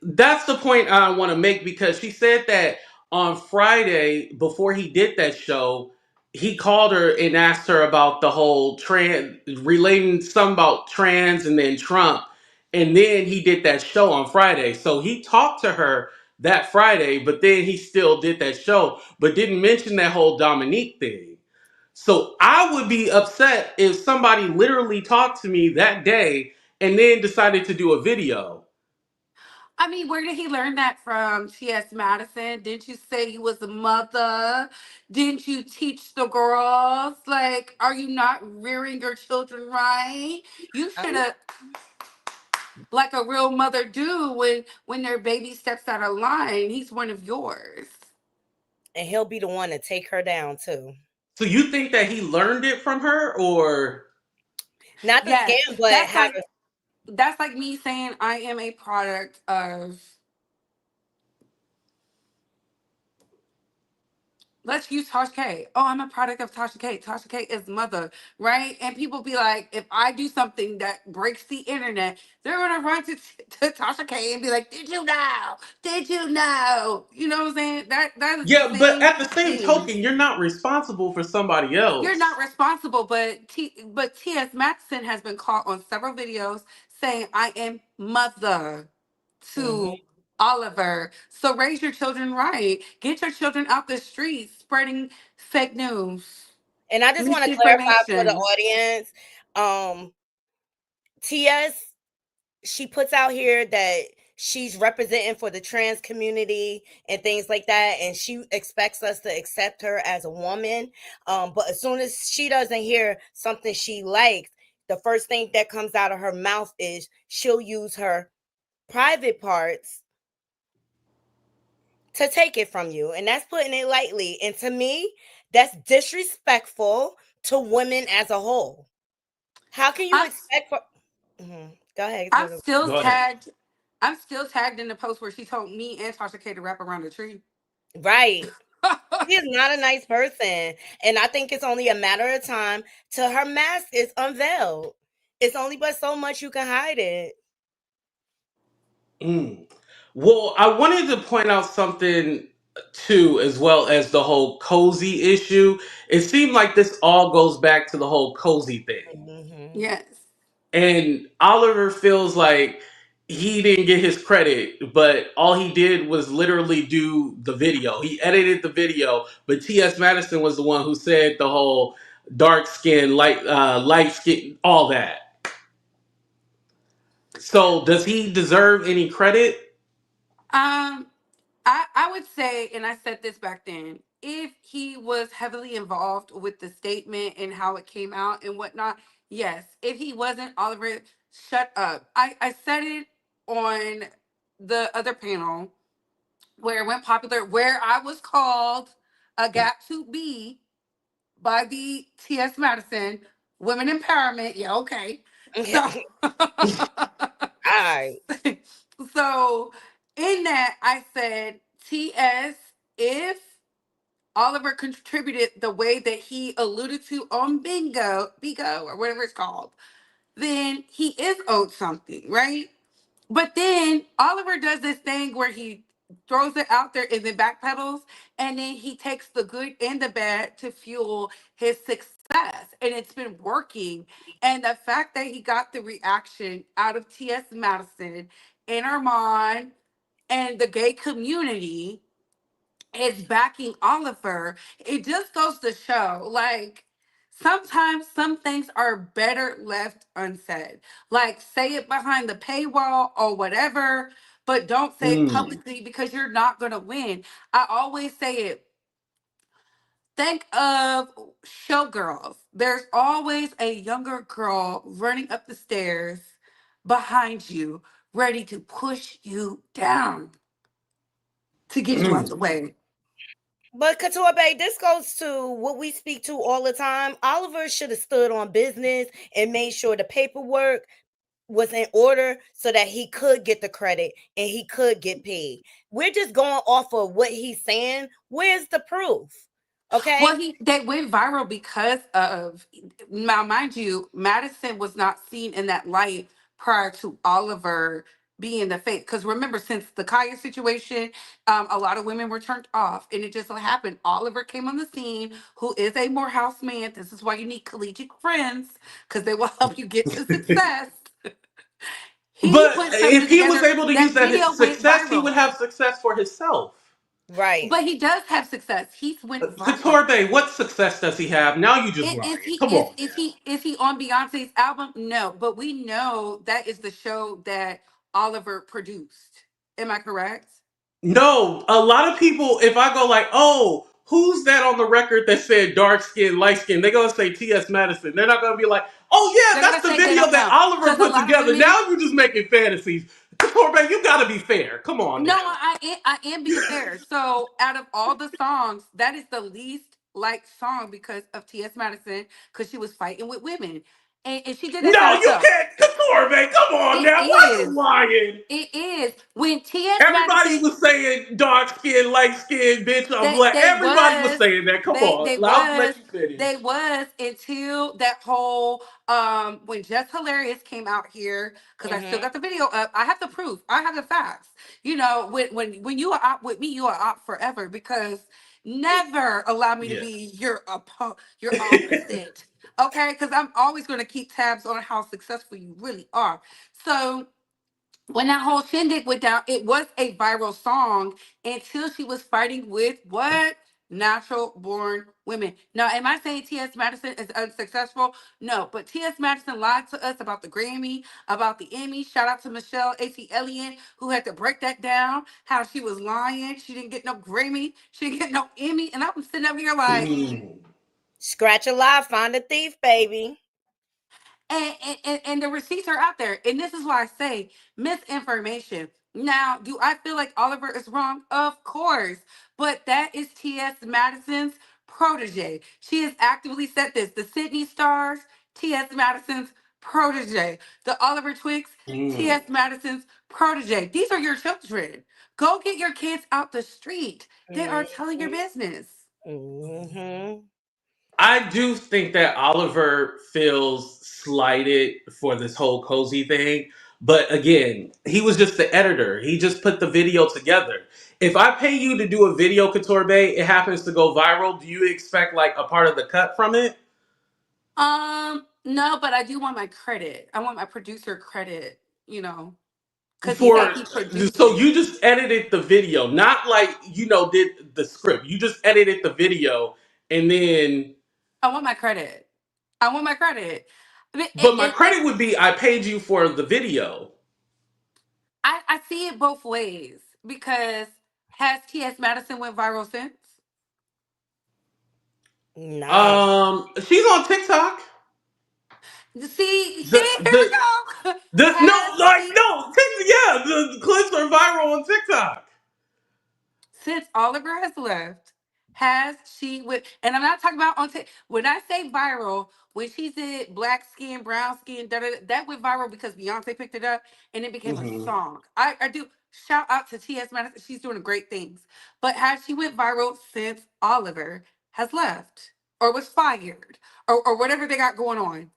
that's the point I want to make because she said that on Friday before he did that show, he called her and asked her about the whole trans relating some about trans and then Trump, and then he did that show on Friday. So he talked to her that Friday, but then he still did that show, but didn't mention that whole Dominique thing. So I would be upset if somebody literally talked to me that day and then decided to do a video. I mean, where did he learn that from? T.S. Madison? Didn't you say you was a mother? Didn't you teach the girls? Like, are you not rearing your children right? You should have, like a real mother do when their baby steps out of line. He's one of yours. And he'll be the one to take her down too. So you think that he learned it from her, or Not the Yes, scam, but that's have like me saying I am a product of, let's use Tasha K. Oh, I'm a product of Tasha K. Tasha K is mother, right? And people be like, if I do something that breaks the internet, they're gonna run to Tasha K and be like, "Did you know? Did you know?" You know what I'm saying? That is the yeah? But same at the same thing. token, you're not responsible for somebody You're not else. responsible, but T.S. Madison has been caught on several videos saying I am mother mhm. to Oliver. So raise your children right. Get your children out the streets spreading fake news, And I just want to clarify for the misinformation. audience. TS, she puts out here that she's representing for the trans community and things like that, and she expects us to accept her as a woman. But as soon as she doesn't hear something she likes, the first thing that comes out of her mouth is she'll use her private parts to take it from you. And that's putting it lightly. And to me, that's disrespectful to women as a whole. How can you I'm expect for Go ahead, I'm Twitter. still Go ahead. tagged. I'm still tagged in the post where she told me and Tasha K to wrap around the tree. Right. She is not a nice person. And I think it's only a matter of time till her mask is unveiled. It's only but so much you can hide it. Mm. Well, I wanted to point out something too, as well as the whole cozy issue. It seemed like this all goes back to the whole cozy thing. Hmm. Yes. And Oliver feels like he didn't get his credit, but all he did was literally do the video. He edited the video, but T.S. Madison was the one who said the whole dark skin, light skin, all that. So does he deserve any credit? Um, I would say, and I said this back then, if he was heavily involved with the statement and how it came out and whatnot, yes. If he wasn't, Oliver, shut up. I said it on the other panel where it went popular, where I was called a gap to be by the T.S. Madison Women Empowerment. Yeah, okay. So I so in that I said TS, if Oliver contributed the way that he alluded to on Bingo or whatever it's called, then he is owed something, right? But then Oliver does this thing where he throws it out there and then backpedals, and then he takes the good and the bad to fuel his success. And it's been working. And the fact that he got the reaction out of T.S. Madison and Armand and the gay community is backing Oliver, it just goes to show like sometimes some things are better left unsaid. Like say it behind the paywall or whatever, but don't say it Mm. publicly because you're not going to win. I always say it. Think of showgirls. There's always a younger girl running up the stairs behind you, ready to push you down to get you out the way. But Couture Bay, this goes to what we speak to all the time. Oliver should have stood on business and made sure the paperwork was in order so that he could get the credit and he could get paid. We're just going off of what he's saying. Where's the proof? Well, Okay. they went viral because of, now, mind you, Madison was not seen in that light prior to Oliver being the face. Because remember, since the Kaya situation, a lot of women were turned off, and it just so happened Oliver came on the scene, who is a Morehouse man. This is why you need collegiate friends because they will help you get to success. He But put something if he was together. able to use That that video went success, he would viral, have success for himself. Right. but he does have success. He's went viral. Couture Bay, what success does he have? Now you just Is lying. he Come on now. is he on Beyonce's album? No, but we know that is the show that Oliver produced. Am I correct? No, a lot of people, if I go like, oh, who's that on the record that said dark skin, light skin? They're gonna say T.S. Madison. They're not gonna be like, oh yeah, They're that's gonna the say they video don't that know Oliver because a put lot of together. women. Now you're just making fantasies. Corbett, you gotta be fair. Come on No, now. I am being fair. So out of all the songs, that is the least liked song because of T.S. Madison because she was fighting with women, and she did that to No, you herself. can't. Corbett, come on It now. Why are you is. lying? It is when T.S. Everybody Madison. was saying dark skin, light skin, bitch, I'm black. They Everybody was was saying that. Come they on. they I'll was let you finish. they was until that whole when Just Hilarious came out here because I still Mm-hmm. got the video up. I have the proof. I have the facts. You know, when you are op with me, you are op forever because never allow me to Yeah. be your opposite. Okay, because I'm always going to keep tabs on how successful you really are. So when that whole shindig went down, it was a viral song until she was fighting with what? Natural born women. Now, am I saying T.S. Madison is unsuccessful? No, but T.S. Madison lied to us about the Grammy, about the Emmy. Shout out to Michelle A.C. Elliott, who had to break that down, how she was lying. She didn't get no Grammy, she didn't get no Emmy. And I'm sitting up here like, Mm. Scratch a lie, find a thief, baby. and the receipts are out there. And this is why I say misinformation. Now, do I feel like Oliver is wrong? Of course. But that is T.S. Madison's protege. She has actively said this. The Sydney Stars, T.S. Madison's protege. The Oliver Twix, Mm. T.S. Madison's protege. These are your children. Go get your kids out the street. They are telling your business. Mm-hmm. I do think that Oliver feels slighted for this whole cozy thing, But again, he was just the editor. He just put the video together. If I pay you to do a video, Couture Bay, it happens to go viral, do you expect like a part of the cut from it? No, but I do want my credit. I want my producer credit, because he said For he produced so it. you just edited the video, not like did the script. You just edited the video and then I want my credit. I want my credit. I mean, but my credit would be I paid you for the video. I see it both ways because has Ts Madison went viral since? Nah. She's on TikTok. See, The here the we go. the Has no like she no yeah, the clips are viral on TikTok. since Oliver has left? Has she with? And I'm not talking about when I say viral. When she said black skin, brown skin, that went viral because Beyonce picked it up and it became a Hmm. song. I do shout out to T.S. Madison. She's doing great things. But has she went viral since Oliver has left or was fired or whatever they got going on?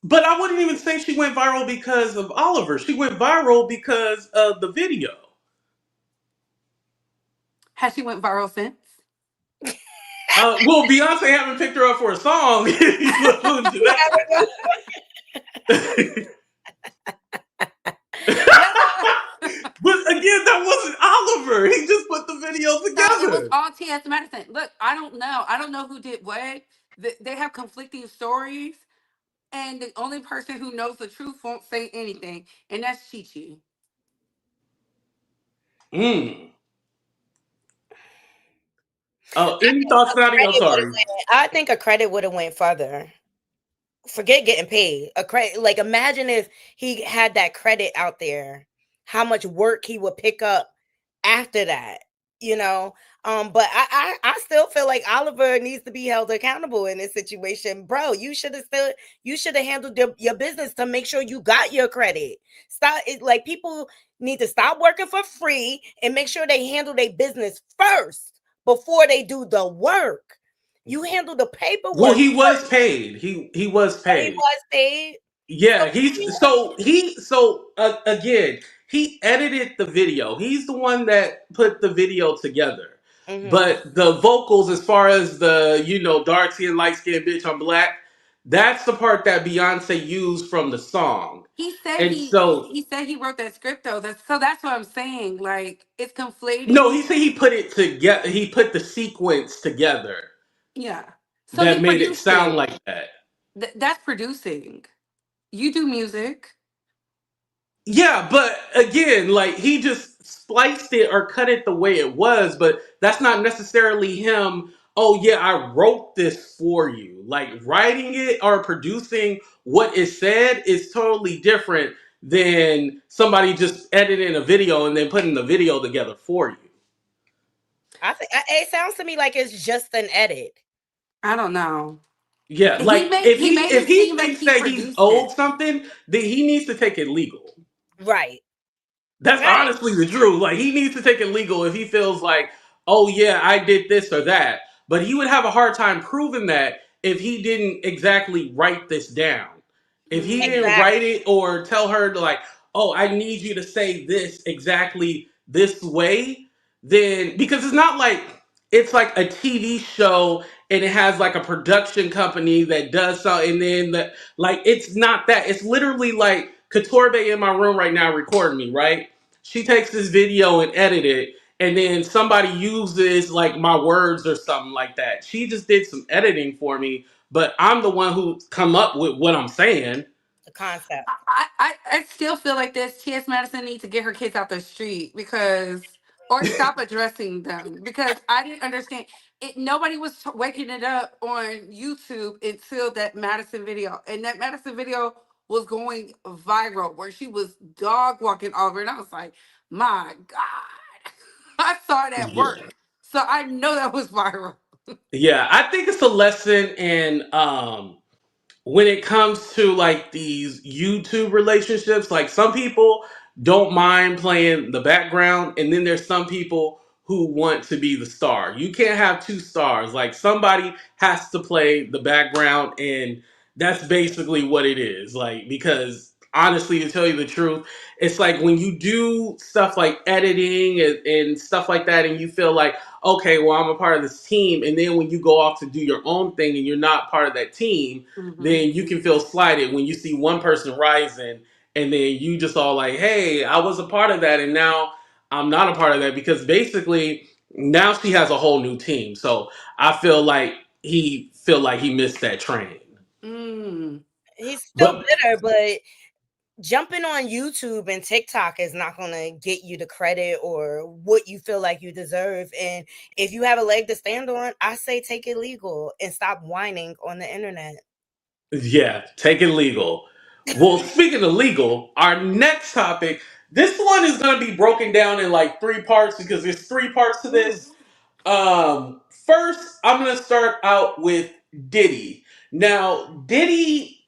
But I wouldn't even say she went viral because of Oliver. She went viral because of the video. Has she went viral since? Well, Beyonce haven't picked her up for a song. You look into that. That's all. But again, that wasn't Oliver. He just put the video No, it was together. all T.S. Madison. Look, I don't know. I don't know who did what. They have conflicting stories, and the only person who knows the truth won't say anything, and that's Chi Chi. Mm. I Any think thoughts, a Nadia? I'm credit would have sorry. went. I think a credit would have went further. Forget getting paid. A credit, like imagine if he had that credit out there, how much work he would pick up after that, you know. But I still feel like Oliver needs to be held accountable in this situation, bro. You should have handled your business to make sure you got your credit. Stop it, like people need to stop working for free and make sure they handle their business first before they do the work. You handle the Well, paperwork he was first. paid. He was Oh, he paid. was paid. So Yeah, again, he edited the video. He's the one that put the video together. mm-hmm. But the vocals, as far as the dark skin, light skin, bitch, I'm black. That's the part that Beyonce used from the song. He said And so he said he wrote that script though. That's what I'm saying. Like it's no, conflating. he said he put it together. He put the sequence together Yeah. So he that made it produced sound it. like that. That's producing. You do music. Yeah, but again, like he just spliced it or cut it the way it was, but that's not necessarily him. Oh yeah, I wrote this for you. Like writing it or producing what is said is totally different than somebody just editing a video and then putting the video together for you. I think it sounds to me like it's just an edit. I don't know. Yeah, He like made he made if it he seem like thinks he that he's produced owed it. something, then he needs to take it legal. Right. That's Right. honestly the truth. Like he needs to take it legal if he feels like, oh yeah, I did this or that. But he would have a hard time proving that if he didn't exactly write this down. If he Mm. didn't write Exactly. it or tell her to like, oh, I need you to say this exactly this way, then because it's not like it's like a TV show and it has like a production company that does something and then like it's not that. It's literally like Couture Bay in my room right now recording me, right? She takes this video and edit it, and then somebody uses like my words or something like that. She just did some editing for me, but I'm the one who come up with what I'm saying. The concept. I still feel like this. T.S. Madison needs to get her kids out the street or stop addressing them because I didn't understand it. Nobody was waking it up on YouTube until that Madison video, and that Madison video was going viral where she was dog walking over, and I was like, my God, I saw it at Yeah. work, so I know that was viral. Yeah, I think it's a lesson in when it comes to like these YouTube relationships, like some people don't mind playing the background, and then there's some people who want to be the star. You can't have two stars. Like somebody has to play the background, and that's basically what it is. Like because honestly, to tell you the truth, it's like when you do stuff like editing and stuff like that, and you feel like, okay, well, I'm a part of this team, and then when you go off to do your own thing and you're not part of that team, Mm-hmm. then you can feel slighted when you see one person rising, and then you just all like, hey, I was a part of that, and now I'm not a part of that because basically now she has a whole new team. So I feel like he missed that train. Mm. He's still But bitter, but jumping on YouTube and TikTok is not going to get you the credit or what you feel like you deserve. And if you have a leg to stand on, I say take it legal and stop whining on the internet. yeah, take it legal. Well, speaking of legal, our next topic, this one is going to be broken down in like three parts because there's three parts to Ooh. this. First, I'm gonna start out with Diddy. Now, Diddy,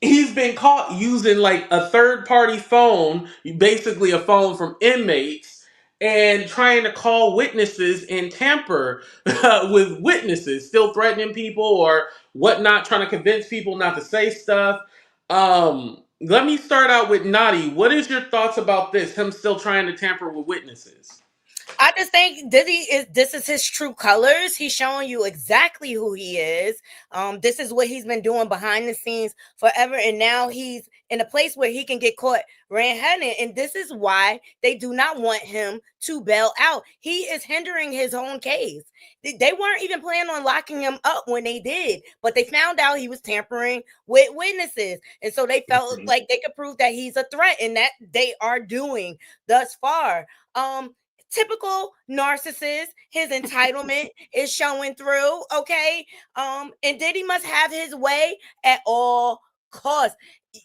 he's been caught using like a third party phone, basically a phone from inmates, and trying to call witnesses and tamper with witnesses, still threatening people or whatnot, trying to convince people not to say stuff. Let me start out with Knotty. What is your thoughts about this? Him still trying to tamper with witnesses? I just think this is his true colors. He's showing you exactly who he is. This is what he's been doing behind the scenes forever, and now he's in a place where he can get caught red-handed. And this is why they do not want him to bail out. He is hindering his own case. They weren't even planning on locking him up when they did, but they found out he was tampering with witnesses, and so they felt Mhm. like they could prove that he's a threat, and that they are doing thus far. Typical narcissist, his entitlement is showing through. Okay, and Diddy must have his way at all costs.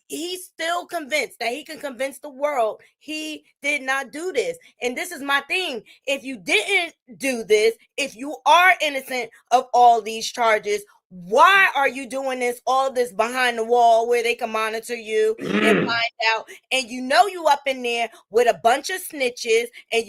He's still convinced that he can convince the world he did not do this. And this is my thing: if you didn't do this, if you are innocent of all these charges, why are you doing all this behind the wall where they can monitor you and find out? And you up in there with a bunch of snitches, and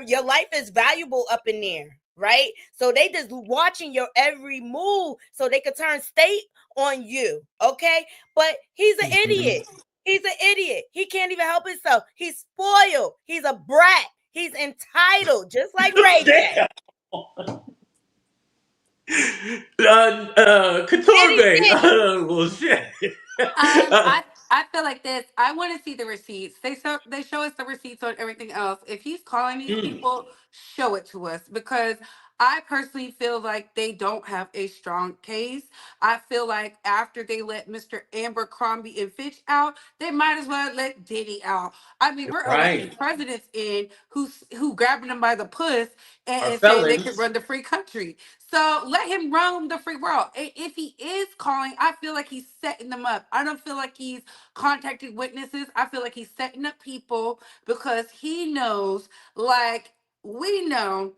your life is valuable up in there, right? So they just watching your every move so they could turn state on you. Okay, but he's an idiot. He's an idiot. He can't even help himself. He's spoiled. He's a brat. He's entitled, just like Ray J. Damn. Couture Diddy, Bay. Diddy. Well, shit. I feel like this. I want to see the receipts. They show us the receipts on everything else. If he's calling these Mm, people, show it to us because I personally feel like they don't have a strong case. I feel like after they let Mr. Amber Crombie and Fitch out, they might as well let Diddy out. I mean, we're electing right. presidents in who grabbing them by the puss Our and saying they can felons. run the free country. So let him roam the free world. If he is calling, I feel like he's setting them up. I don't feel like he's contacted witnesses. I feel like he's setting up people because he knows, like we know,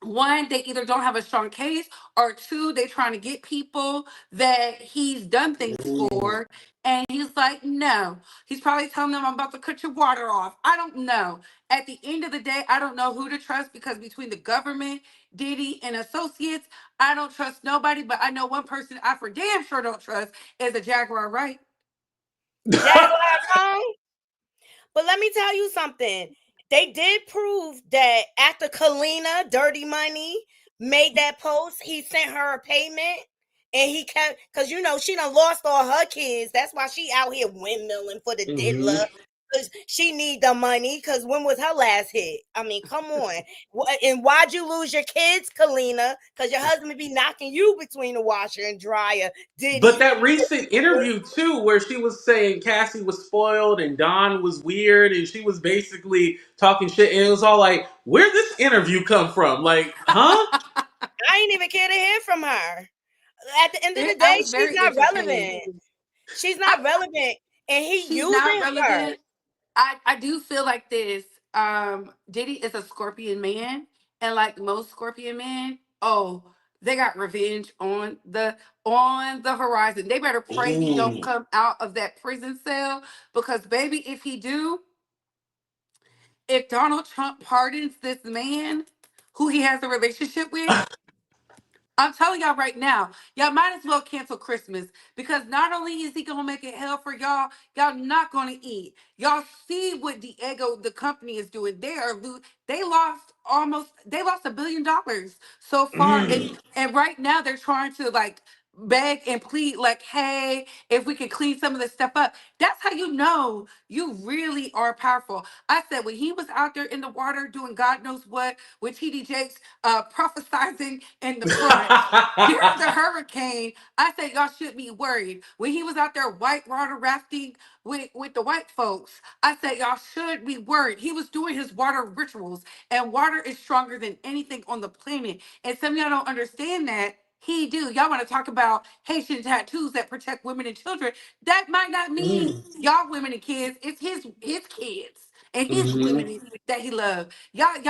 one, they either don't have a strong case, or two, they trying to get people that he's done things Ooh. for. And he's like, no. He's probably telling them, I'm about to cut your water off. I don't know. At the end of the day, I don't know who to trust because between the government, Diddy, and associates, I don't trust nobody. But I know one person I for damn sure don't trust is a Jaguar Wright. Jaguar wrong. But let me tell you something. They did prove that after Kalina, Dirty Money, made that post, he sent her a payment. And he kept, because she done lost all her kids. That's why she out here windmilling for the hmm diddler. Because she need the money. Because when was her last hit? I mean, come on. And why'd you lose your kids, Kalina? Because your husband be knocking you between the washer and dryer. But Diddy. that recent interview too, where she was saying Cassie was spoiled and Don was weird, and she was basically talking shit, and it was all like, "Where this interview come from?" Like, huh? I ain't even care to hear from her. At the end of the I day, was she's very not entertained. relevant. She's I, not relevant. And he she's not using her. relevant. I do feel like this. Diddy is a Scorpion man, and like most Scorpion men, oh, they got revenge on the horizon. They better pray he don't Ooh. come out of that prison cell because baby, if he do, if Donald Trump pardons this man who he has a relationship with, I'm telling y'all right now, y'all might as well cancel Christmas because not only is he gonna make it hell for y'all, y'all not gonna eat. Y'all see what Diego, the company, is doing. They lost $1 billion so far, Mm. and right now they're trying to like beg and plead, like, hey, if we can clean some of this stuff up. That's how you know you really are powerful. I said when he was out there in the water doing God knows what with TD Jakes, prophesizing in the front during the hurricane. I said y'all should be worried. When he was out there white water rafting with the white folks, I said y'all should be worried. He was doing his water rituals, and water is stronger than anything on the planet. And some of y'all don't understand that. He do. Y'all want to talk about Haitian tattoos that protect women and children. That might not mean Mm. y'all women and kids. It's his kids and his Mhm. women that he loves. Y'all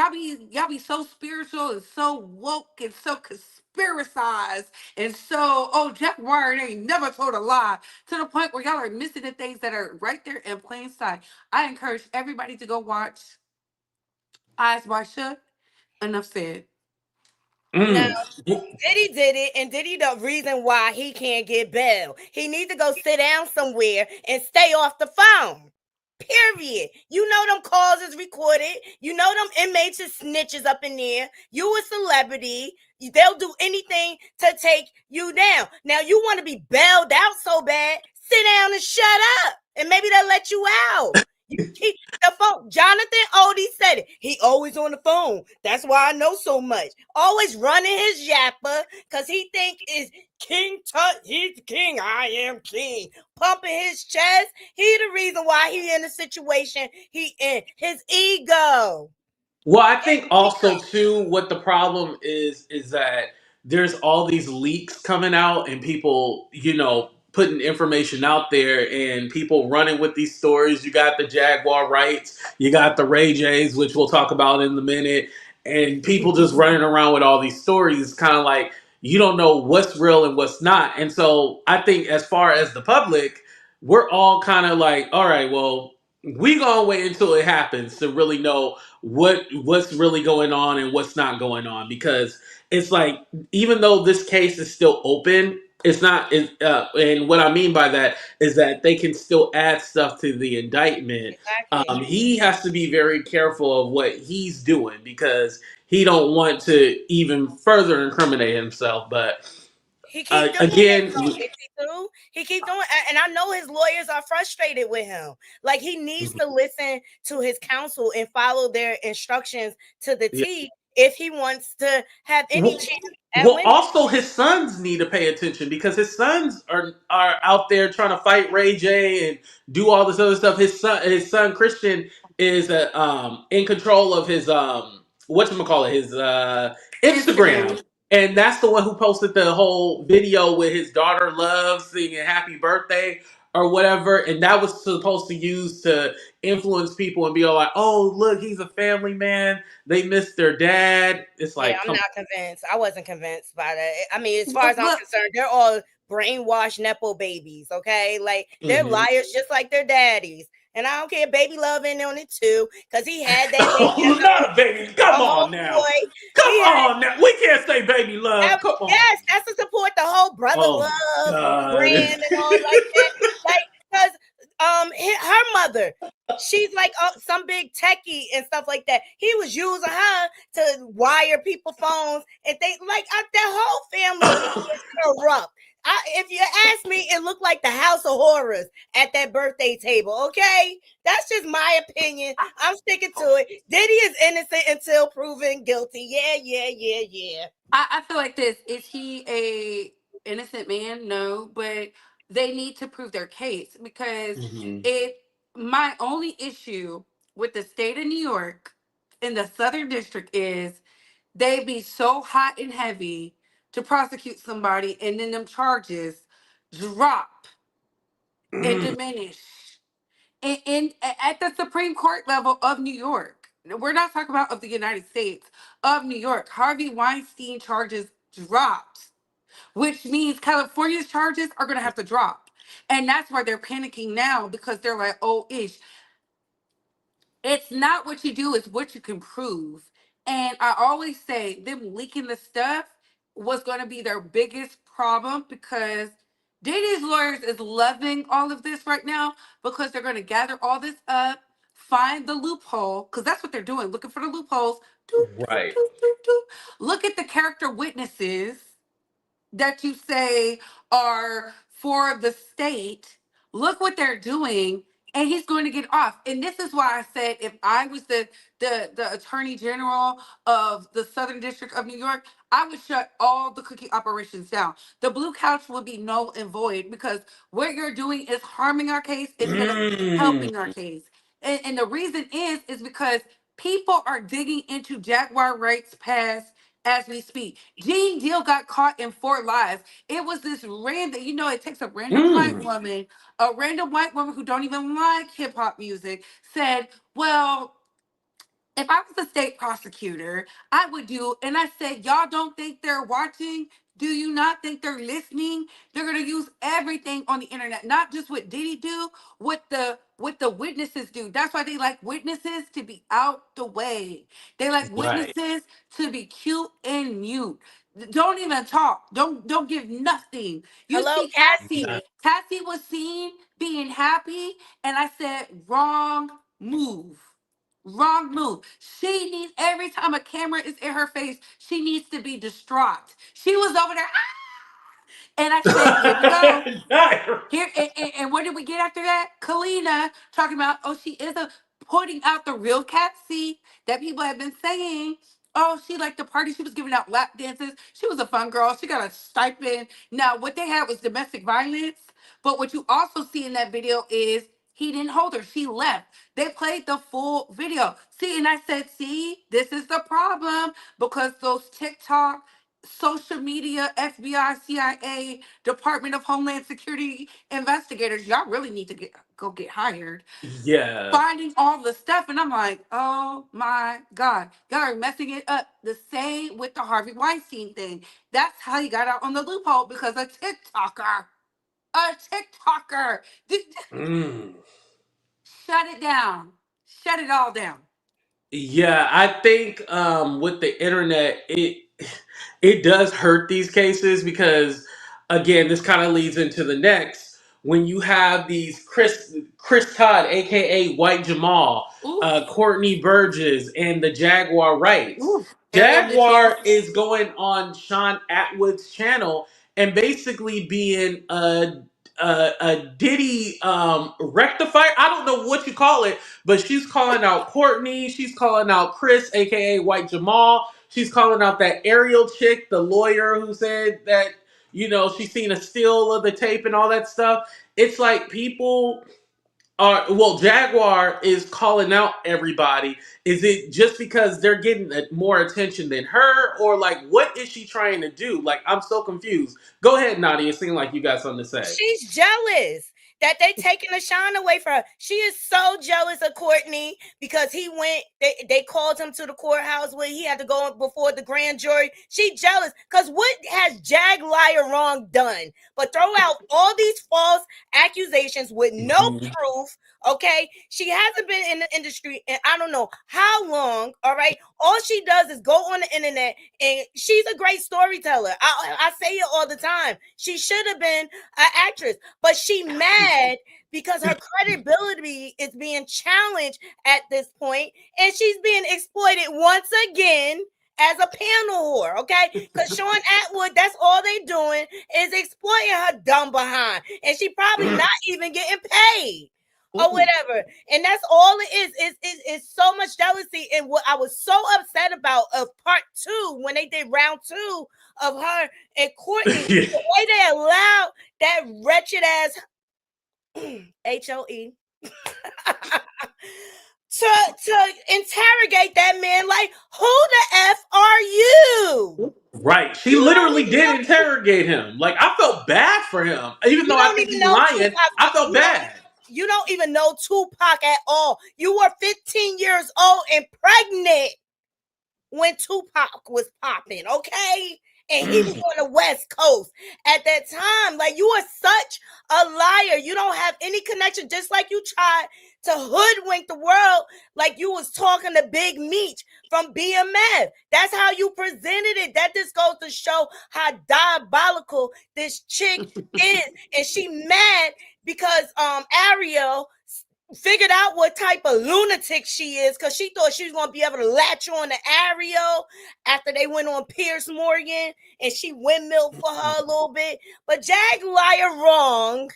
be so spiritual and so woke and so conspiracized and so Jaguar Wright ain't never told a lie to the point where y'all are missing the things that are right there in plain sight. I encourage everybody to go watch Eyes Wide Shut. Enough said. Now, Mm. Diddy did it, and Diddy the reason why he can't get bail. He needs to go sit down somewhere and stay off the phone. Period. You know them calls is recorded. You know them inmates is snitches up in there. You a celebrity. They'll do anything to take you down. Now you want to be bailed out so bad. Sit down and shut up, and maybe they'll let you out. You keep the phone. Jonathan Odie said it. He always on the phone. That's why I know so much. Always running his yapper because he think is King Tut. He's the king. I am king. Pumping his chest. He the reason why he in the situation he in. His ego. Well, I His think also ego. too what the problem is that there's all these leaks coming out and people, putting information out there and people running with these stories. You got the Jaguar Wrights, you got the Ray J's, which we'll talk about in a minute, and people just running around with all these stories, kind of like you don't know what's real and what's not. And so I think as far as the public, we're all kind of like, all right, well, we gonna wait until it happens to really know what's really going on and what's not going on, because it's like even though this case is still open, it's not and what I mean by that is that they can still add stuff to the indictment. Exactly. He has to be very careful of what he's doing because he don't want to even further incriminate himself, but He keep doing it again. though. If he do, he keep doing, and I know his lawyers are frustrated with him. Like he needs to listen to his counsel and follow their instructions to the Yeah. T if he wants to have any Well, chance at well, winning. also his sons need to pay attention because his sons are out there trying to fight Ray J and do all this other stuff. His son Christian is in control of his whatchamacallit, his Instagram. Instagram. And that's the one who posted the whole video with his daughter Love singing happy birthday or whatever. And that was supposed to use to influence people and be all like, oh, look, he's a family man. They miss their dad. It's Yeah, like, I'm come not convinced. I wasn't convinced by that. I mean, as far Well, as I'm look, concerned, they're all brainwashed nepo babies. Okay, like they're on. liars just like their daddies. And I don't care, baby love in on it too, because he had that baby Oh, not a baby. a Come on now. homeboy. Come He had on now. We can't say baby love. Come on. yes, that's to support the whole brother Oh love God. brand and all like that. Like, because her mother, she's like some big techie and stuff like that. He was using her to wire people phones and they like their whole family is corrupt. If you ask me, it looked like the House of Horrors at that birthday table. Okay, that's just my opinion. I'm sticking to it. Diddy is innocent until proven guilty. Yeah, yeah, yeah, yeah. I feel like this. Is he a innocent man? No, but they need to prove their case because Mhm. if my only issue with the state of New York in the Southern District is they be so hot and heavy to prosecute somebody and then them charges drop and diminish at the Supreme Court level of New York. We're not talking about of the United States, of New York. Harvey Weinstein charges dropped, which means California's charges are going to have to drop. And that's why they're panicking now because they're like, oh, ish. It's not what you do, it's what you can prove. And I always say, them leaking the stuff, was going to be their biggest problem, because Diddy's lawyers is loving all of this right now, because they're going to gather all this up, find the loophole, because that's what they're doing, looking for the loopholes. Doop, doop, Right. doop, doop, doop. Look at the character witnesses that you say are for the state. Look what they're doing, and he's going to get off. And this is why I said, if I was the attorney general of the Southern District of New York, I would shut all the cookie operations down. The blue couch would be null and void, because what you're doing is harming our case instead of Mm. helping our case. And the reason is because people are digging into Jaguar Wright's past as we speak. Gene Deal got caught in 4 lies. It was this random, it takes Mm. a random white woman who don't even like hip hop music, said, well, if I was a state prosecutor, I would do, and I said, y'all don't think they're watching? Do you not think they're listening? They're gonna use everything on the internet, not just what Diddy do, what the witnesses do. That's why they like witnesses to be out the way. They like Right. witnesses to be cute and mute. Don't even talk. Don't give nothing. You Hello, see Cassie. Cassie. Cassie was seen being happy, and I said, wrong move. Wrong move. She needs, every time a camera is in her face, she needs to be distraught. She was over there, and I said, here we go. Here, and what did we get after that? Kalina talking about, oh, she is pointing out the real Cassie that people have been saying. Oh, she liked the party. She was giving out lap dances. She was a fun girl. She got a stipend. Now, what they had was domestic violence. But what you also see in that video is he didn't hold her. She left. They played the full video. See, and I said, see, this is the problem, because those TikTok, social media, FBI, CIA, Department of Homeland Security investigators, y'all really need to go get hired. Yeah. Finding all the stuff, and I'm like, oh my God, y'all are messing it up. The same with the Harvey Weinstein thing. That's how he got out on the loophole, because a TikToker. Mm. Shut it down. Shut it all down. Yeah, I think with the internet, it does hurt these cases, because again, this kind of leads into the next. When you have these Chris Todd, aka White Jamal, Oof. Courtney Burgess, and the Jaguar Wrights. Oof. Ariel Mitchell. Jaguar is going on Sean Atwood's channel and basically being a Diddy rectifier. I don't know what you call it, but she's calling out Courtney. She's calling out Chris, aka White Jamal. She's calling out that Ariel chick, the lawyer who said that, she's seen a still of the tape and all that stuff. It's like people Jaguar is calling out everybody. Is it just because they're getting more attention than her? Or like, what is she trying to do? Like, I'm so confused. Go ahead, Nadia. It seems like you got something to say. She's jealous that they taking the shine away from her. She is so jealous of Courtney because he went, they called him to the courthouse where he had to go before the grand jury. She jealous because what has Jag Liar Wrong done but throw out all these false accusations with no proof? Okay, she hasn't been in the industry and I don't know how long. All right, all she does is go on the internet, and she's a great storyteller. I say it all the time. She should have been an actress, but she mad because her credibility is being challenged at this point, and she's being exploited once again as a panel whore, okay? Because Sean Atwood, that's all they doing is exploiting her dumb behind, and she probably not even getting paid or whatever. And that's all it is. It's so much jealousy. And what I was so upset about of part 2, when they did round 2 of her and Courtney, the way they allowed that wretched ass HOE to interrogate that man, like, who the F are you? Right. She literally did interrogate him. Like, I felt bad for him. Even though I think he's lying, I felt bad. You don't even know Tupac at all. You were 15 years old and pregnant when Tupac was popping, okay? And he was on the West Coast at that time. Like, you are such a liar. You don't have any connection. Just like you tried to hoodwink the world like you was talking to Big Meech from BMF. That's how you presented it. That just goes to show how diabolical this chick is. And she mad because Ariel figured out what type of lunatic she is, because she thought she was going to be able to latch on to Ariel after they went on Piers Morgan, and she windmilled for her a little bit. But Jag liar wrong.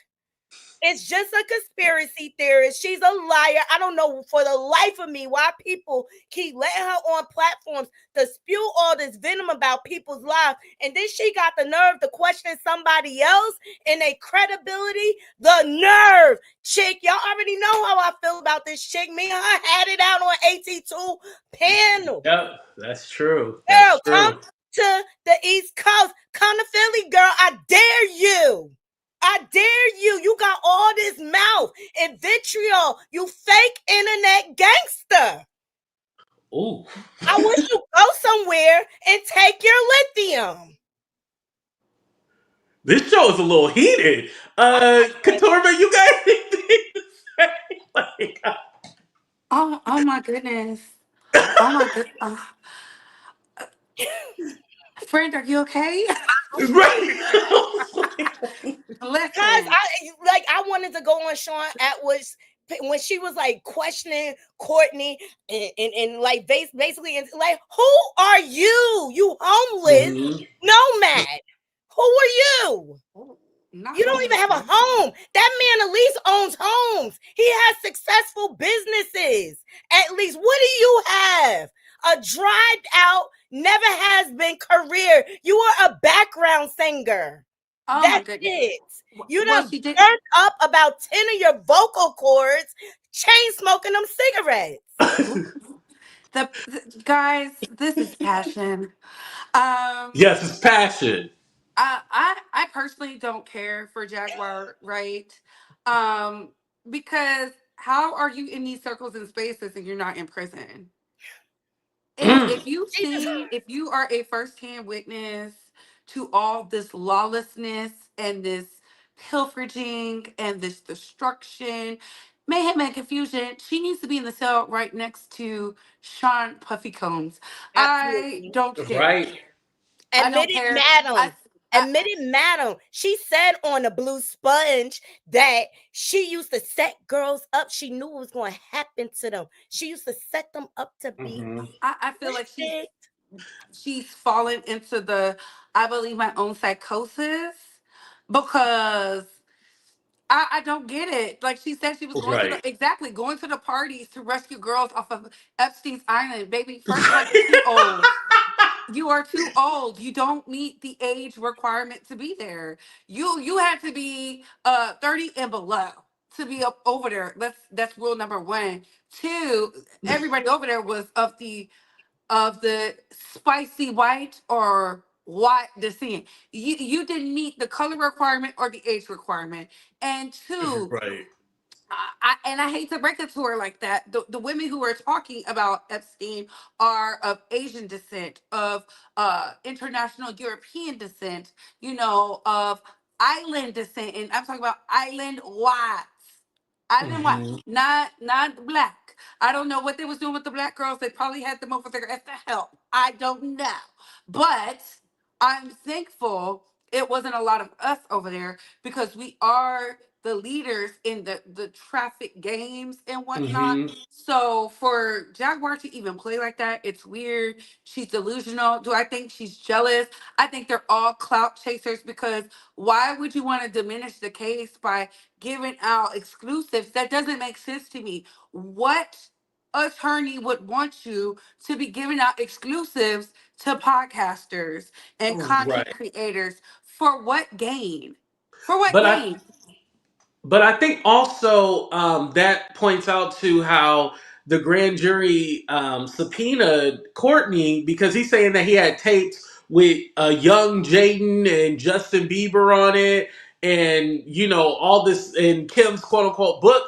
It's just a conspiracy theorist. She's a liar. I don't know for the life of me why people keep letting her on platforms to spew all this venom about people's lives. And then she got the nerve to question somebody else and their credibility. The nerve, chick. Y'all already know how I feel about this chick. Me and her had it out on AT2 panel. Yep, that's true. That's Girl, come true. to the East Coast. Come to Philly, girl. I dare you. I dare you. You got all this mouth and vitriol. You fake internet gangster. Ooh. I wish you go somewhere and take your lithium. This show is a little heated. Couture Bae, you got anything to say? Like, Oh my goodness. Oh my good. Friend, are you okay? right. Guys, Listen. I wanted to go on Sean Atwood's when she was like questioning Courtney and like basically like, who are you? You homeless nomad. Who are you? Not You don't even have a home. That man at least owns homes. He has successful businesses. At least, what do you have? A dried out, never has been career. You are a background singer. Oh That's my goodness. it. You Well, done she did. burnt up about 10 of your vocal cords, chain smoking them cigarettes. Guys, this is passion. Yes, it's passion. I personally don't care for Jaguar Wright, because how are you in these circles and spaces and you're not in prison? If if you are a firsthand witness to all this lawlessness and this pilfering and this destruction, mayhem and confusion, she needs to be in the cell right next to Sean Puffy Combs. I Absolutely. don't care. Right. I Admit don't it, care. madam. I Admit it, madam. She said on the Blue Sponge that she used to set girls up. She knew what was going to happen to them. She used to set them up to be I feel like twisted. she's fallen into the I believe my own psychosis, because I don't get it. Like she said, she was going to Right. going to the parties to rescue girls off of Epstein's Island. Baby, first of all, you're too old. You are too old. You don't meet the age requirement to be there. You had to be 30 and below to be up over there. That's rule number one. Two, everybody over there was of the spicy white or white descent. You didn't meet the color requirement or the age requirement. And two, Right. and I hate to break it to her like that. The women who are talking about Epstein are of Asian descent, of international European descent, of island descent, and I'm talking about island whites. Island white, not black. I don't know what they was doing with the black girls. They probably had them over there as the help. I don't know, but I'm thankful it wasn't a lot of us over there, because we are the leaders in the traffic games and whatnot. So for Jaguar to even play like that, it's weird. She's delusional. Do I think she's jealous? I think they're all clout chasers, because why would you want to diminish the case by giving out exclusives? That doesn't make sense to me. What attorney would want you to be giving out exclusives to podcasters and content Right. creators? For what gain? For what But I gain? but I think also that points out to how the grand jury subpoenaed Courtney, because he's saying that he had tapes with young Jaden and Justin Bieber on it, and all this, and Kim's quote unquote book,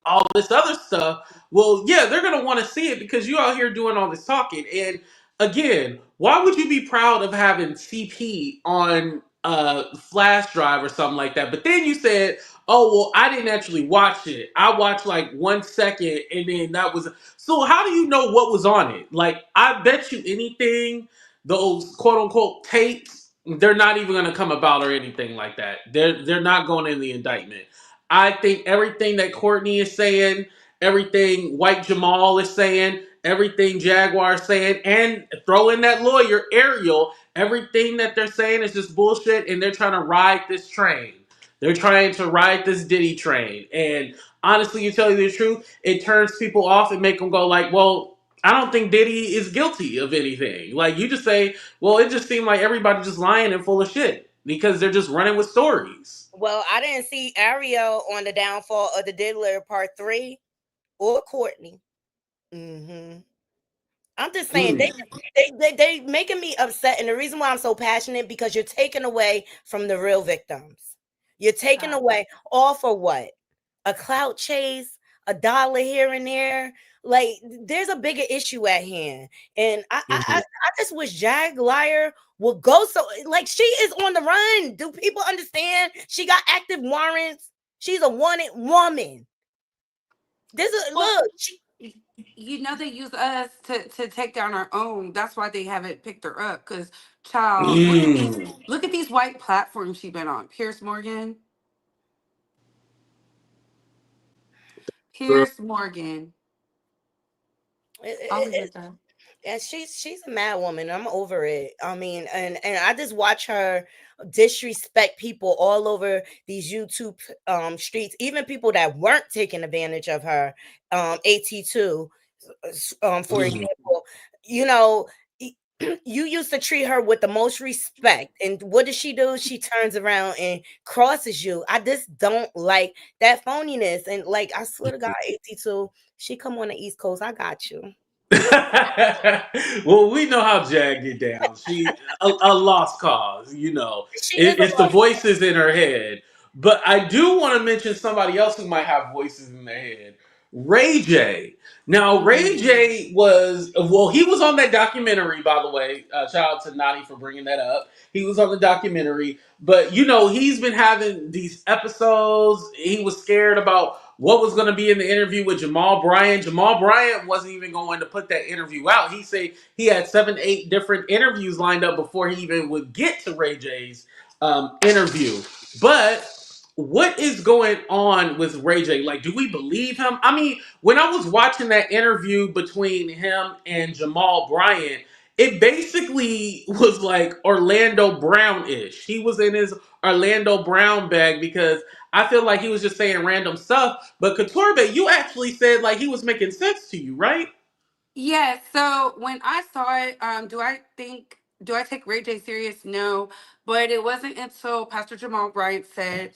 all this other stuff. Well, yeah, they're gonna want to see it because you out here doing all this talking. And again, why would you be proud of having CP on flash drive or something like that. But then you said, "Oh well, I didn't actually watch it. I watched like 1 second, and then that was." So how do you know what was on it? Like, I bet you anything, those quote unquote tapes, they're not even going to come about or anything like that. They're not going in the indictment. I think everything that Courtney is saying, everything White Jamal is saying, everything Jaguar is saying, and throw in that lawyer Ariel. Everything that they're saying is just bullshit, and they're trying to ride this train. They're trying to ride this Diddy train. And honestly, to tell you the truth, it turns people off and make them go like, well, I don't think Diddy is guilty of anything. Like, you just say, well, it just seemed like everybody just lying and full of shit because they're just running with stories. Well, I didn't see Ariel on the downfall of the Diddler Part 3 or Courtney. Mm-hmm. I'm just saying Mm. they making me upset, and the reason why I'm so passionate because you're taking away from the real victims. You're taking away all for what? A clout chase, $1 here and there. Like there's a bigger issue at hand, and I just wish Jag Liar would go. So like she is on the run. Do people understand? She got active warrants. She's a wanted woman. This is Well, look. She, you know they use us to take down our own. That's why they haven't picked her up. Cause child, Mm. look at these white platforms she been on. Girl. Pierce Morgan. it, I'll it, leave it it, at that. and she's a mad woman. I'm over it. I mean, and I just watch her disrespect people all over these YouTube streets, even people that weren't taking advantage of her. AT2, for Mm. example, you know. You used to treat her with the most respect, and what does she do? She turns around and crosses you. I just don't like that phoniness, and like I swear to God, AT2, she come on the East Coast, I got you. Well, we know how Jag get down. She a lost cause, you know. She is a It's the lost. voices in her head. But I do want to mention somebody else who might have voices in their head. Ray J. Now, Ray Mm. J was well, he was on that documentary, by the way. Shout out to Knotty for bringing that up. He was on the documentary, but you know, he's been having these episodes. He was scared about what was going to be in the interview with Jamal Bryant. Jamal Bryant wasn't even going to put that interview out. He said he had 7, 8 different interviews lined up before he even would get to Ray J's interview. But what is going on with Ray J? Like, do we believe him? I mean, when I was watching that interview between him and Jamal Bryant, it basically was like Orlando Brown ish. He was in his Orlando Brown bag because I feel like he was just saying random stuff. But Couture, you actually said like he was making sense to you, right? Yeah, so when I saw it, do I take Ray J serious? No, but it wasn't until Pastor Jamal Bryant said,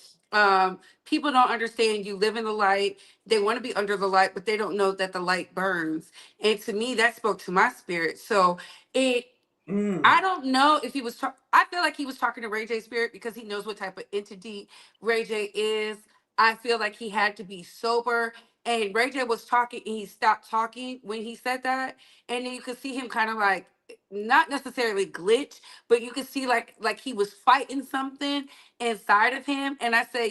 people don't understand you live in the light. They want to be under the light, but they don't know that the light burns. And to me, that spoke to my spirit. So it Mm. I don't know if he was. I feel like he was talking to Ray J Spirit because he knows what type of entity Ray J is. I feel like he had to be sober, and Ray J was talking, and he stopped talking when he said that, and then you could see him kind of like not necessarily glitch, but you could see like he was fighting something inside of him. And I say,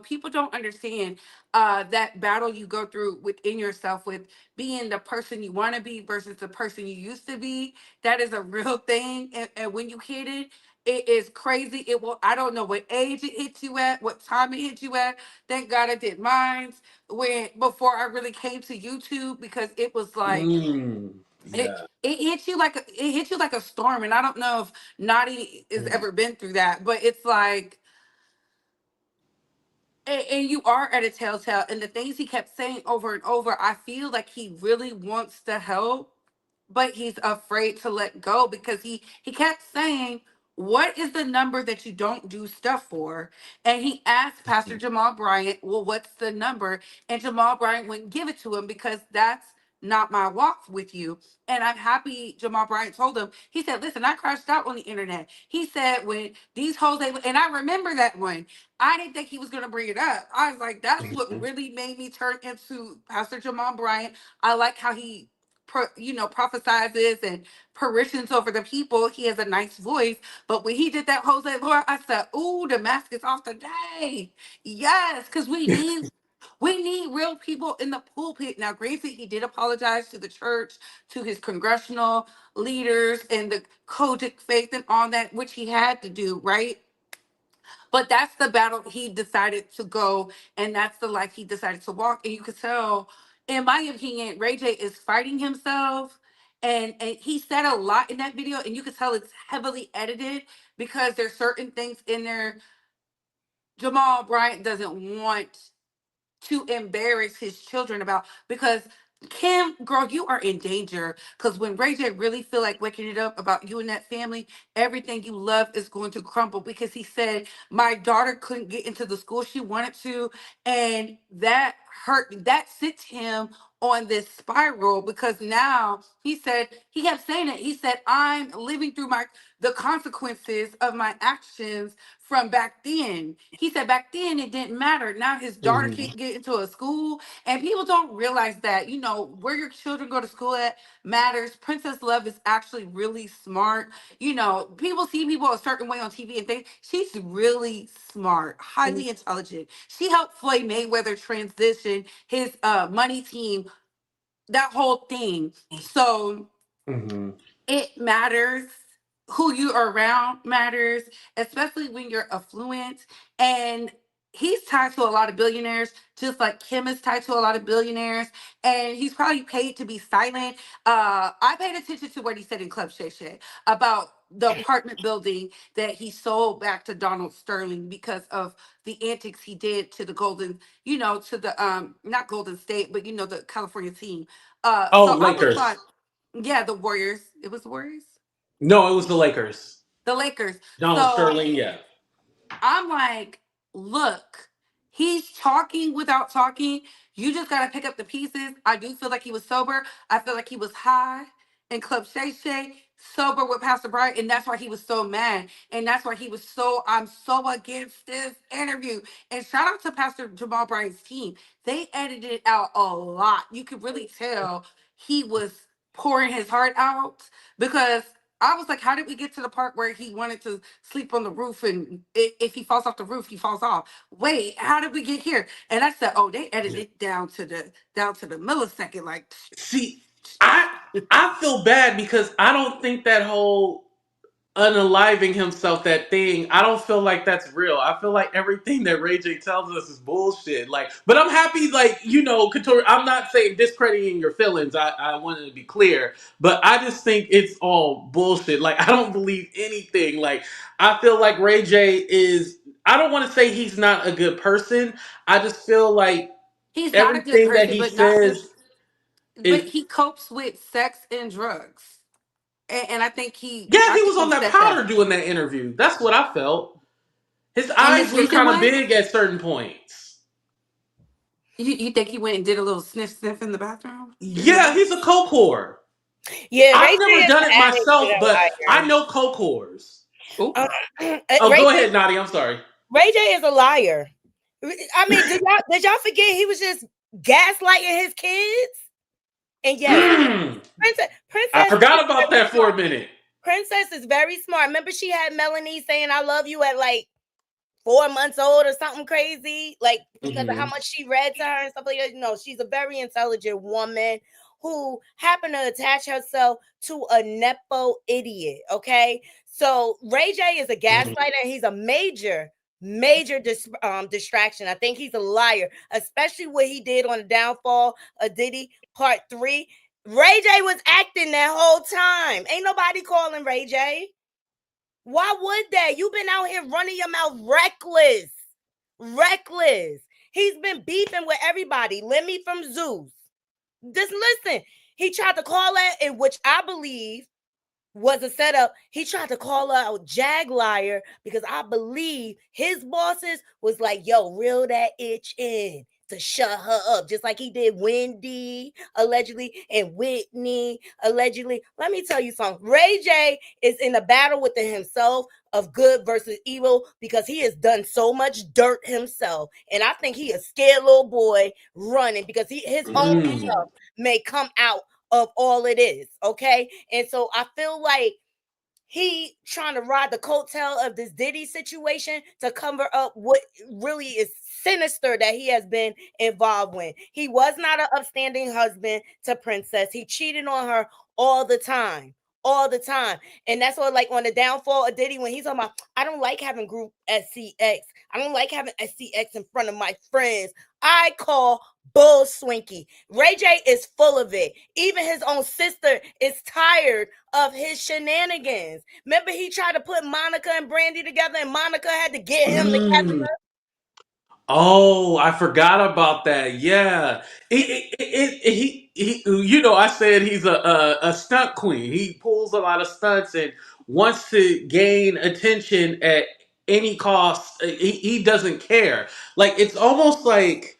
people don't understand that battle you go through within yourself with being the person you want to be versus the person you used to be. That is a real thing. And when you hit it, it is crazy. It will, I don't know what age it hit you at, what time it hit you at. Thank God I did mine when before I really came to YouTube because it was like Mm. it Yeah. it hit you like a storm. And I don't know if Naughty has Mm. ever been through that, but it's like and you are at a telltale and the things he kept saying over and over, I feel like he really wants to help but he's afraid to let go because he kept saying, what is the number that you don't do stuff for? And he asked Pastor Jamal Bryant, well, what's the number? And Jamal Bryant wouldn't give it to him because that's not my walk with you. And I'm happy Jamal Bryant told him, he said, listen, I crashed out on the internet. He said, when these hoes, and I remember that one. I didn't think he was going to bring it up. I was like, that's what really made me turn into Pastor Jamal Bryant. I like how he prophesizes and parishens over the people. He has a nice voice. But when he did that Jose Lord, I said, ooh, the mask is off today. Yes, because we need real people in the pulpit. Now, granted, he did apologize to the church, to his congressional leaders, and the Kojic faith and all that, which he had to do, right? But that's the battle he decided to go, and that's the life he decided to walk. And you could tell, in my opinion, Ray J is fighting himself. And he said a lot in that video, and you could tell it's heavily edited because there's certain things in there Jamal Bryant doesn't want to embarrass his children about, because Kim, girl, you are in danger. Because when Ray J really feel like waking it up about you and that family, everything you love is going to crumble. Because he said my daughter couldn't get into the school she wanted to, and that hurt. That sent him on this spiral, because now he said, he kept saying it. He said, I'm living through the consequences of my actions from back then. He said back then it didn't matter. Now his daughter Mhm. can't get into a school. And people don't realize that, where your children go to school at matters. Princess Love is actually really smart. People see people a certain way on TV and think she's really smart, highly intelligent. She helped Floyd Mayweather transition his money team, that whole thing. So Mhm. it matters. Who you are around matters, especially when you're affluent. And he's tied to a lot of billionaires, just like Kim is tied to a lot of billionaires. And he's probably paid to be silent. I paid attention to what he said in Club Shay Shay about the apartment building that he sold back to Donald Sterling because of the antics he did to the to the not Golden State, but the California team. Oh, So I was Lakers. like, yeah, the Warriors. It was the Warriors? No, it was the Lakers. The Lakers. Donald So Sterling, yeah. I'm like, look, he's talking without talking. You just got to pick up the pieces. I do feel like he was sober. I feel like he was high in Club Shay Shay, sober with Pastor Bryant. And that's why he was so mad. And that's why he was I'm so against this interview. And shout out to Pastor Jamal Bryant's team. They edited out a lot. You could really tell he was pouring his heart out, because I was like, how did we get to the part where he wanted to sleep on the roof, and if he falls off the roof, he falls off? Wait, how did we get here? And I said, oh, they edited it down to the millisecond, like. See, I feel bad because I don't think that whole unaliving himself, that thing, I don't feel like that's real. I feel like everything that Ray J tells us is bullshit. Like, but I'm happy, like, Couture, I'm not saying discrediting your feelings. I wanted to be clear. But I just think it's all bullshit. Like, I don't believe anything. Like, I feel like Ray J is, I don't want to say he's not a good person. I just feel like He's not a good everything that person, he but not just, says but is, he copes with sex and drugs. And I think he yeah, I he think was he on that said powder that. doing that interview. That's what I felt. His In this eyes were recent kind of one, big at certain points. you think he went and did a little sniff in the bathroom? In the Yeah, bath? he's a coke whore. Yeah, Ray I've J never is done an it addict myself, and but a I liar. know coke whores. Oh, Oh, Ray go J, ahead, Nadi. I'm sorry. Ray J is a liar. I mean, did y'all forget he was just gaslighting his kids? And yes, Princess I Princess is forgot about very that for smart. a minute. Princess is very smart. Remember, she had Melanie saying "I love you" at like 4 months old or something crazy, like because of how Hmm. much she read to her and stuff like that. She's a very intelligent woman who happened to attach herself to a nepo idiot. Okay, so Ray J is a gaslighter. He's a major distraction. I think he's a liar, especially what he did on the downfall of Diddy Part 3. Ray J was acting that whole time. Ain't nobody calling Ray J. Why would they? You've been out here running your mouth reckless. Reckless. He's been beefing with everybody. Lemmy from Zeus. Just listen. He tried to call her, in which I believe was a setup. He tried to call her out Jag liar because I believe his bosses was like, yo, reel that itch in to shut her up, just like he did Wendy allegedly and Whitney allegedly. Let me tell you something. Ray J is in a battle within himself of good versus evil because he has done so much dirt himself. And I think he a scared little boy running because his own stuff may come out of all it is. Okay. And so I feel like he trying to ride the coattail of this Diddy situation to cover up what really is sinister that he has been involved with. He was not an upstanding husband to Princess. He cheated on her all the time. All the time. And that's what, like, on the downfall of Diddy, when he's talking about, I don't like having group SCX. I don't like having SCX in front of my friends. I call bull swinky. Ray J is full of it. Even his own sister is tired of his shenanigans. Remember, he tried to put Monica and Brandy together, and Monica had to get him together. Mm. Oh, I forgot about that. Yeah, he, you know, I said he's a stunt queen. He pulls a lot of stunts and wants to gain attention at any cost. He doesn't care. Like, it's almost like,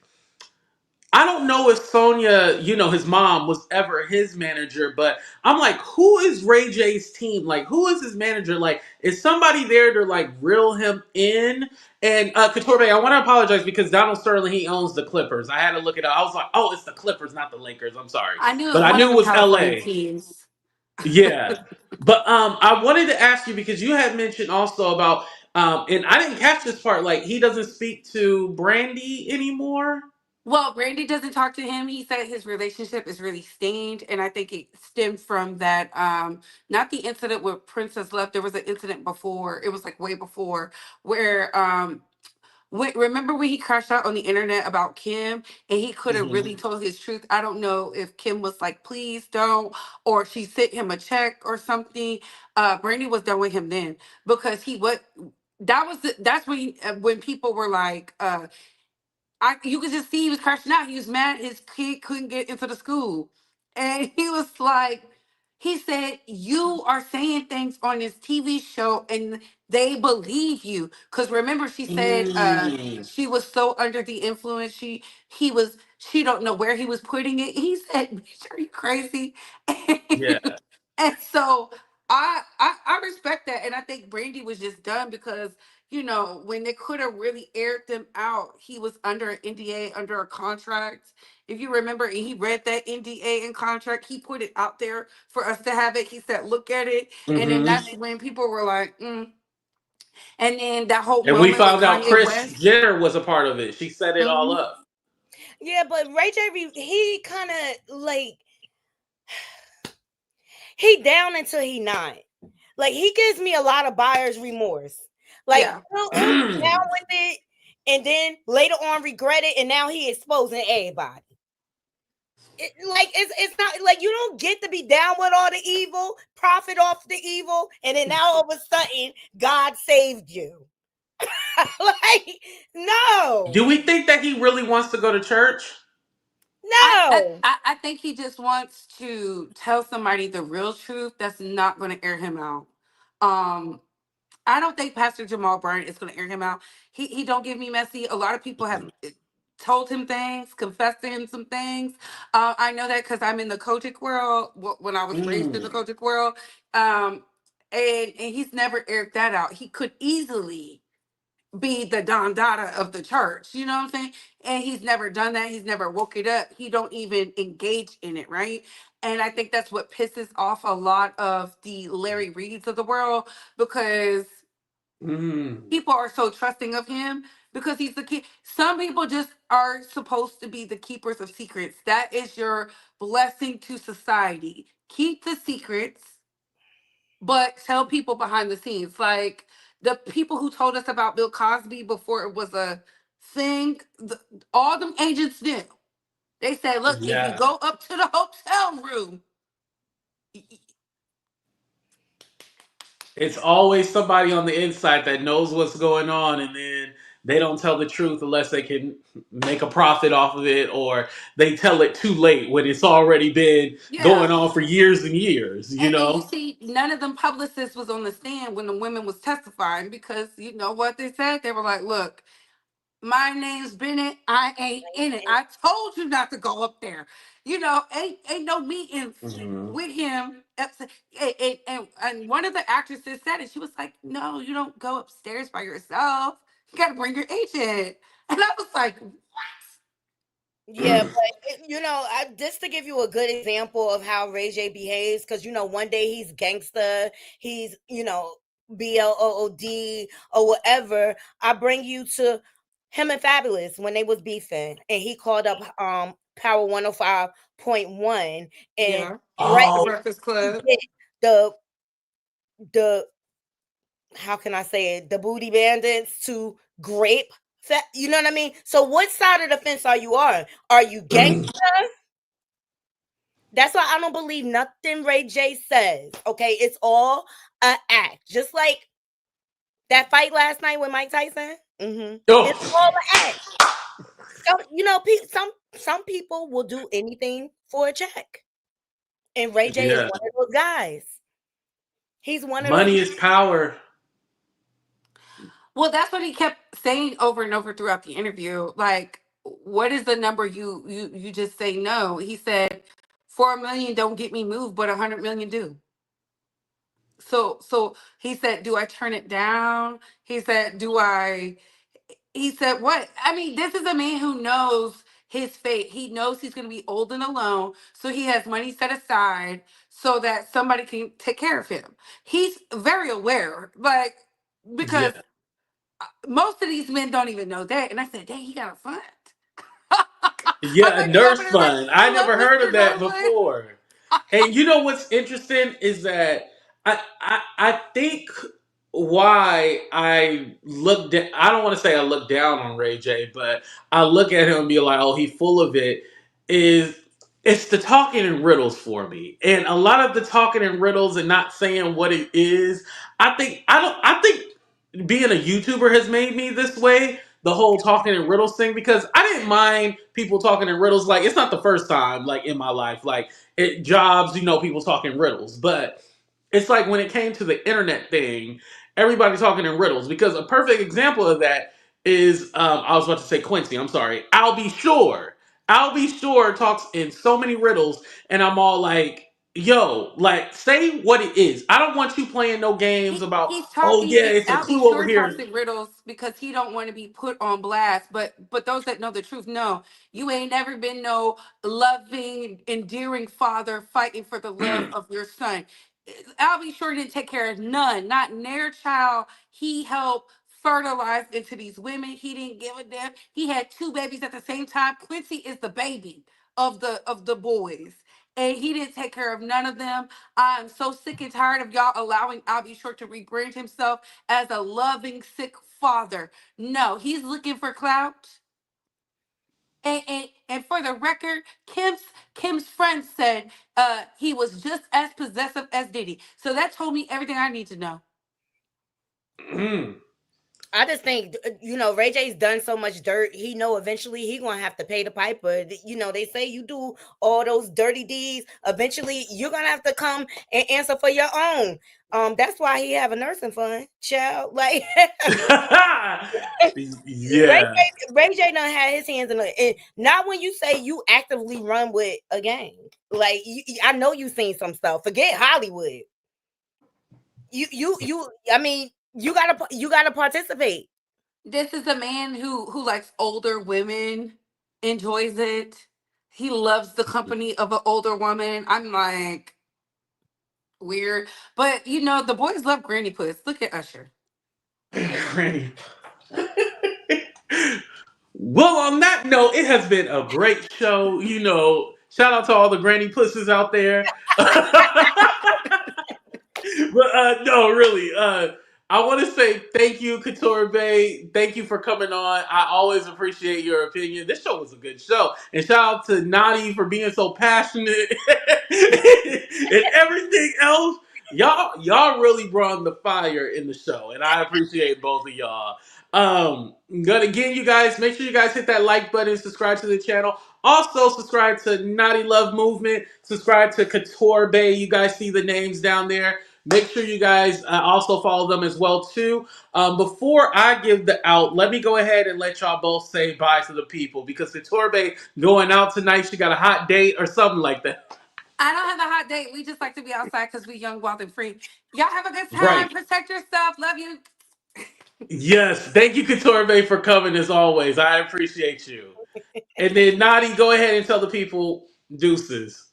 I don't know if Sonia, you know, his mom, was ever his manager, but I'm like, who is Ray J's team? Like, who is his manager? Like, is somebody there to like reel him in? And Couture Bae, I want to apologize because Donald Sterling, he owns the Clippers. I had to look it up. I was like, oh, it's the Clippers, not the Lakers. I'm sorry, I knew it but was I one of knew it them was California L.A. teams. Yeah, but I wanted to ask you because you had mentioned also about and I didn't catch this part. Like, he doesn't speak to Brandy anymore. Well, Randy doesn't talk to him. He said his relationship is really stained, and I think it stemmed from that. Not the incident where Princess left. There was an incident before. It was like way before where remember when he crashed out on the internet about Kim and he could have really Hmm. told his truth. I don't know if Kim was like, please don't, or she sent him a check or something. Brandy was done with him then because he what that was that's when people were like, you could just see he was crashing out. He was mad his kid couldn't get into the school. And he was like, he said, you are saying things on this TV show and they believe you. Cause remember she said Mm. she was so under the influence. She don't know where he was putting it. He said, bitch, are you crazy? Yeah. And so I respect that. And I think Brandy was just done because when they could have really aired them out, he was under an NDA, under a contract. If you remember, and he read that NDA and contract, he put it out there for us to have it. He said, look at it. And then Hmm. that's when people were like, mm. And then that whole And we moment with found out Kanye Chris West. Jenner was a part of it. She set it all Mhm. up. Yeah, but Ray J, he kind of like, he down until he not. Like, he gives me a lot of buyer's remorse. Like, Yeah. he'll be down with it, and then later on regret it, and now he exposing everybody. It's not like you don't get to be down with all the evil, profit off the evil, and then now all of a sudden God saved you. Like, no, Do we think that he really wants to go to church? I, I no. I I think he just wants to tell somebody the real truth that's not going to air him out. Um, I don't think Pastor Jamal Bryant is going to air him out. He don't give me messy. A lot of people have told him things, confessed to him some things. I know that because I'm in the Kojic world. When I was raised in the Mm. Kojic world, um, and he's never aired that out. He could easily be the Don Dada of the church. You know what I'm saying? And he's never done that. He's never woke it up. He don't even engage in it, right? And I think that's what pisses off a lot of the Larry Reeds of the world because Mm. people are so trusting of him because he's the key. Some people just are supposed to be the keepers of secrets. That is your blessing to society. Keep the secrets, but tell people behind the scenes. Like the people who told us about Bill Cosby before it was a thing, all them agents knew. They said, look, if you Yeah. go up to the hotel room, It's always somebody on the inside that knows what's going on, and then they don't tell the truth unless they can make a profit off of it, or they tell it too late when it's already been yeah. going on for years and years, you And you know? see, none of them publicists was on the stand when the women was testifying because you know what they said? They were like, look, my name's Bennett. I ain't in it. I told you not to go up there. Ain't no meetings Hmm. with him. And one of the actresses said it. She was like, no, you don't go upstairs by yourself. You got to bring your agent. And I was like, what? Yeah, but just to give you a good example of how Ray J behaves, because one day he's gangster, he's BLOOD or whatever. I bring you to him and Fabulous when they was beefing, and he called up Power 105.1 and Yeah. right The Oh, Breakfast Club. get the the how can I say it, the booty bandits to grape. You know what I mean? So what side of the fence are you on? Are you gangster? That's why I don't believe nothing Ray J says. Okay, it's all a act. Just like that fight last night with Mike Tyson. It's oh, all an act. Some people will do anything for a check, and Ray J is yeah. one of those guys. He's one of those. Money is power. Well, that's what he kept saying over and over throughout the interview. Like, what is the number you just say no? He said, 4 million don't get me moved, but 100 million do. So he said, do I turn it down? He said, do I? He said, what? I mean, this is a man who knows his fate. He knows he's going to be old and alone, so he has money set aside so that somebody can take care of him. He's very aware, like, because Yeah. most of these men don't even know that. And I said, dang, he got a fund. I'm Yeah, a looking over nurse there like, fund. I hello, never heard of Mr. that Norwood. before. And you know what's interesting is that I think why I look I don't want to say I look down on Ray J, but I look at him and be like, oh, he full of it. Is it's the talking in riddles for me, and a lot of the talking in riddles and not saying what it is. I think being a YouTuber has made me this way. The whole talking in riddles thing, because I didn't mind people talking in riddles. Like, it's not the first time like in my life. Like, it jobs, people talking riddles. But it's like when it came to the internet thing, everybody talking in riddles. Because a perfect example of that is, I was about to say Quincy. I'm sorry. I'll be sure. I'll be sure talks in so many riddles, and I'm all like, yo, like, say what it is. I don't want you playing no games about, He's oh talking. yeah, it's a I'll be clue over sure talks here. in riddles because he don't want to be put on blast. But those that know the truth know you ain't never been no loving, endearing father fighting for the love of your son. I'll be sure didn't take care of none, not near child. He helped fertilize into these women. He didn't give a damn. He had two babies at the same time. Quincy is the baby of the boys. And he didn't take care of none of them. I'm so sick and tired of y'all allowing Albie Short to rebrand himself as a loving, sick father. No, he's looking for clout. And for the record, Kim's friend said he was just as possessive as Diddy. So that told me everything I need to know. I just think Ray J's done so much dirt. He know eventually he gonna have to pay the piper. They say you do all those dirty deeds. Eventually, you're gonna have to come and answer for your own. That's why he have a nursing fund, child. Like Ray Yeah. J, Ray J done had his hands in it. And not when you say you actively run with a gang. Like I know you seen some stuff. Forget Hollywood. I mean, you gotta participate. This is a man who likes older women, enjoys it. He loves the company of an older woman. I'm like weird, but the boys love Granny Puss. Look at Usher. Granny. Well, on that note, it has been a great show. Shout out to all the granny pussies out there. But no, really, I want to say thank you, Couture Bay. Thank you for coming on. I always appreciate your opinion. This show was a good show, and shout out to Knotty for being so passionate and everything else. Y'all really brought the fire in the show, and I appreciate both of y'all. But again, you guys, make sure you guys hit that like button, subscribe to the channel. Also, subscribe to Naughty Love Movement. Subscribe to Couture Bay. You guys see the names down there. Make sure you guys also follow them as well too. Before I give the out, let me go ahead and let y'all both say bye to the people because Couture Bay going out tonight. She got a hot date or something like that. I don't have a hot date. We just like to be outside because we young, wild, and free. Y'all have a good time. Right. Protect yourself. Love you. Yes. Thank you, Couture Bay, for coming as always. I appreciate you. And then Knotty, go ahead and tell the people deuces.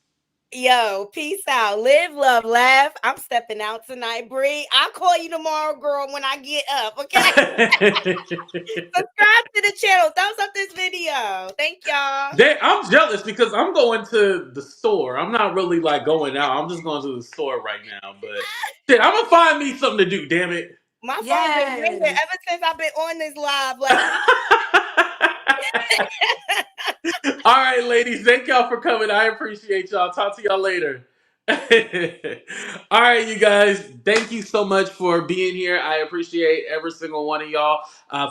Yo, peace out. Live, love, laugh. I'm stepping out tonight, Bree. I'll call you tomorrow, girl, when I get up, okay? Subscribe to the channel. Thumbs up this video. Thank y'all. I'm jealous because I'm going to the store. I'm not really like going out. I'm just going to the store right now. But shit, I'm gonna find me something to do. Damn it. My phone been ringing Yes. ever since I've been on this live. Like, All right, ladies. Thank y'all for coming. I appreciate y'all. Talk to y'all later. All right, you guys. Thank you so much for being here. I appreciate every single one of y'all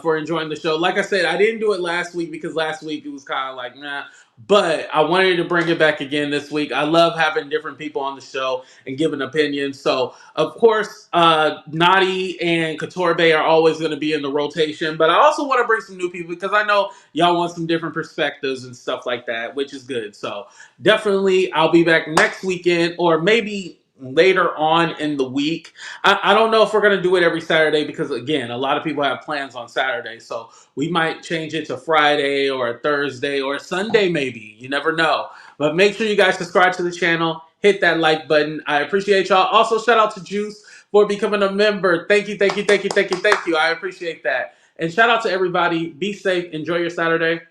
for enjoying the show. Like I said, I didn't do it last week because last week it was kind of like, nah. But I wanted to bring it back again this week. I love having different people on the show and giving opinions. So, of course, Knotty and Couture Bae are always going to be in the rotation. But I also want to bring some new people because I know y'all want some different perspectives and stuff like that, which is good. So, definitely, I'll be back next weekend or maybe later on in the week. I don't know if we're going to do it every Saturday because, again, a lot of people have plans on Saturday. So we might change it to Friday or a Thursday or a Sunday maybe. You never know. But make sure you guys subscribe to the channel. Hit that like button. I appreciate y'all. Also, shout out to Juice for becoming a member. Thank you, thank you, thank you, thank you, thank you. I appreciate that. And shout out to everybody. Be safe. Enjoy your Saturday.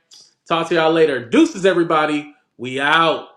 Talk to y'all later. Deuces, everybody. We out.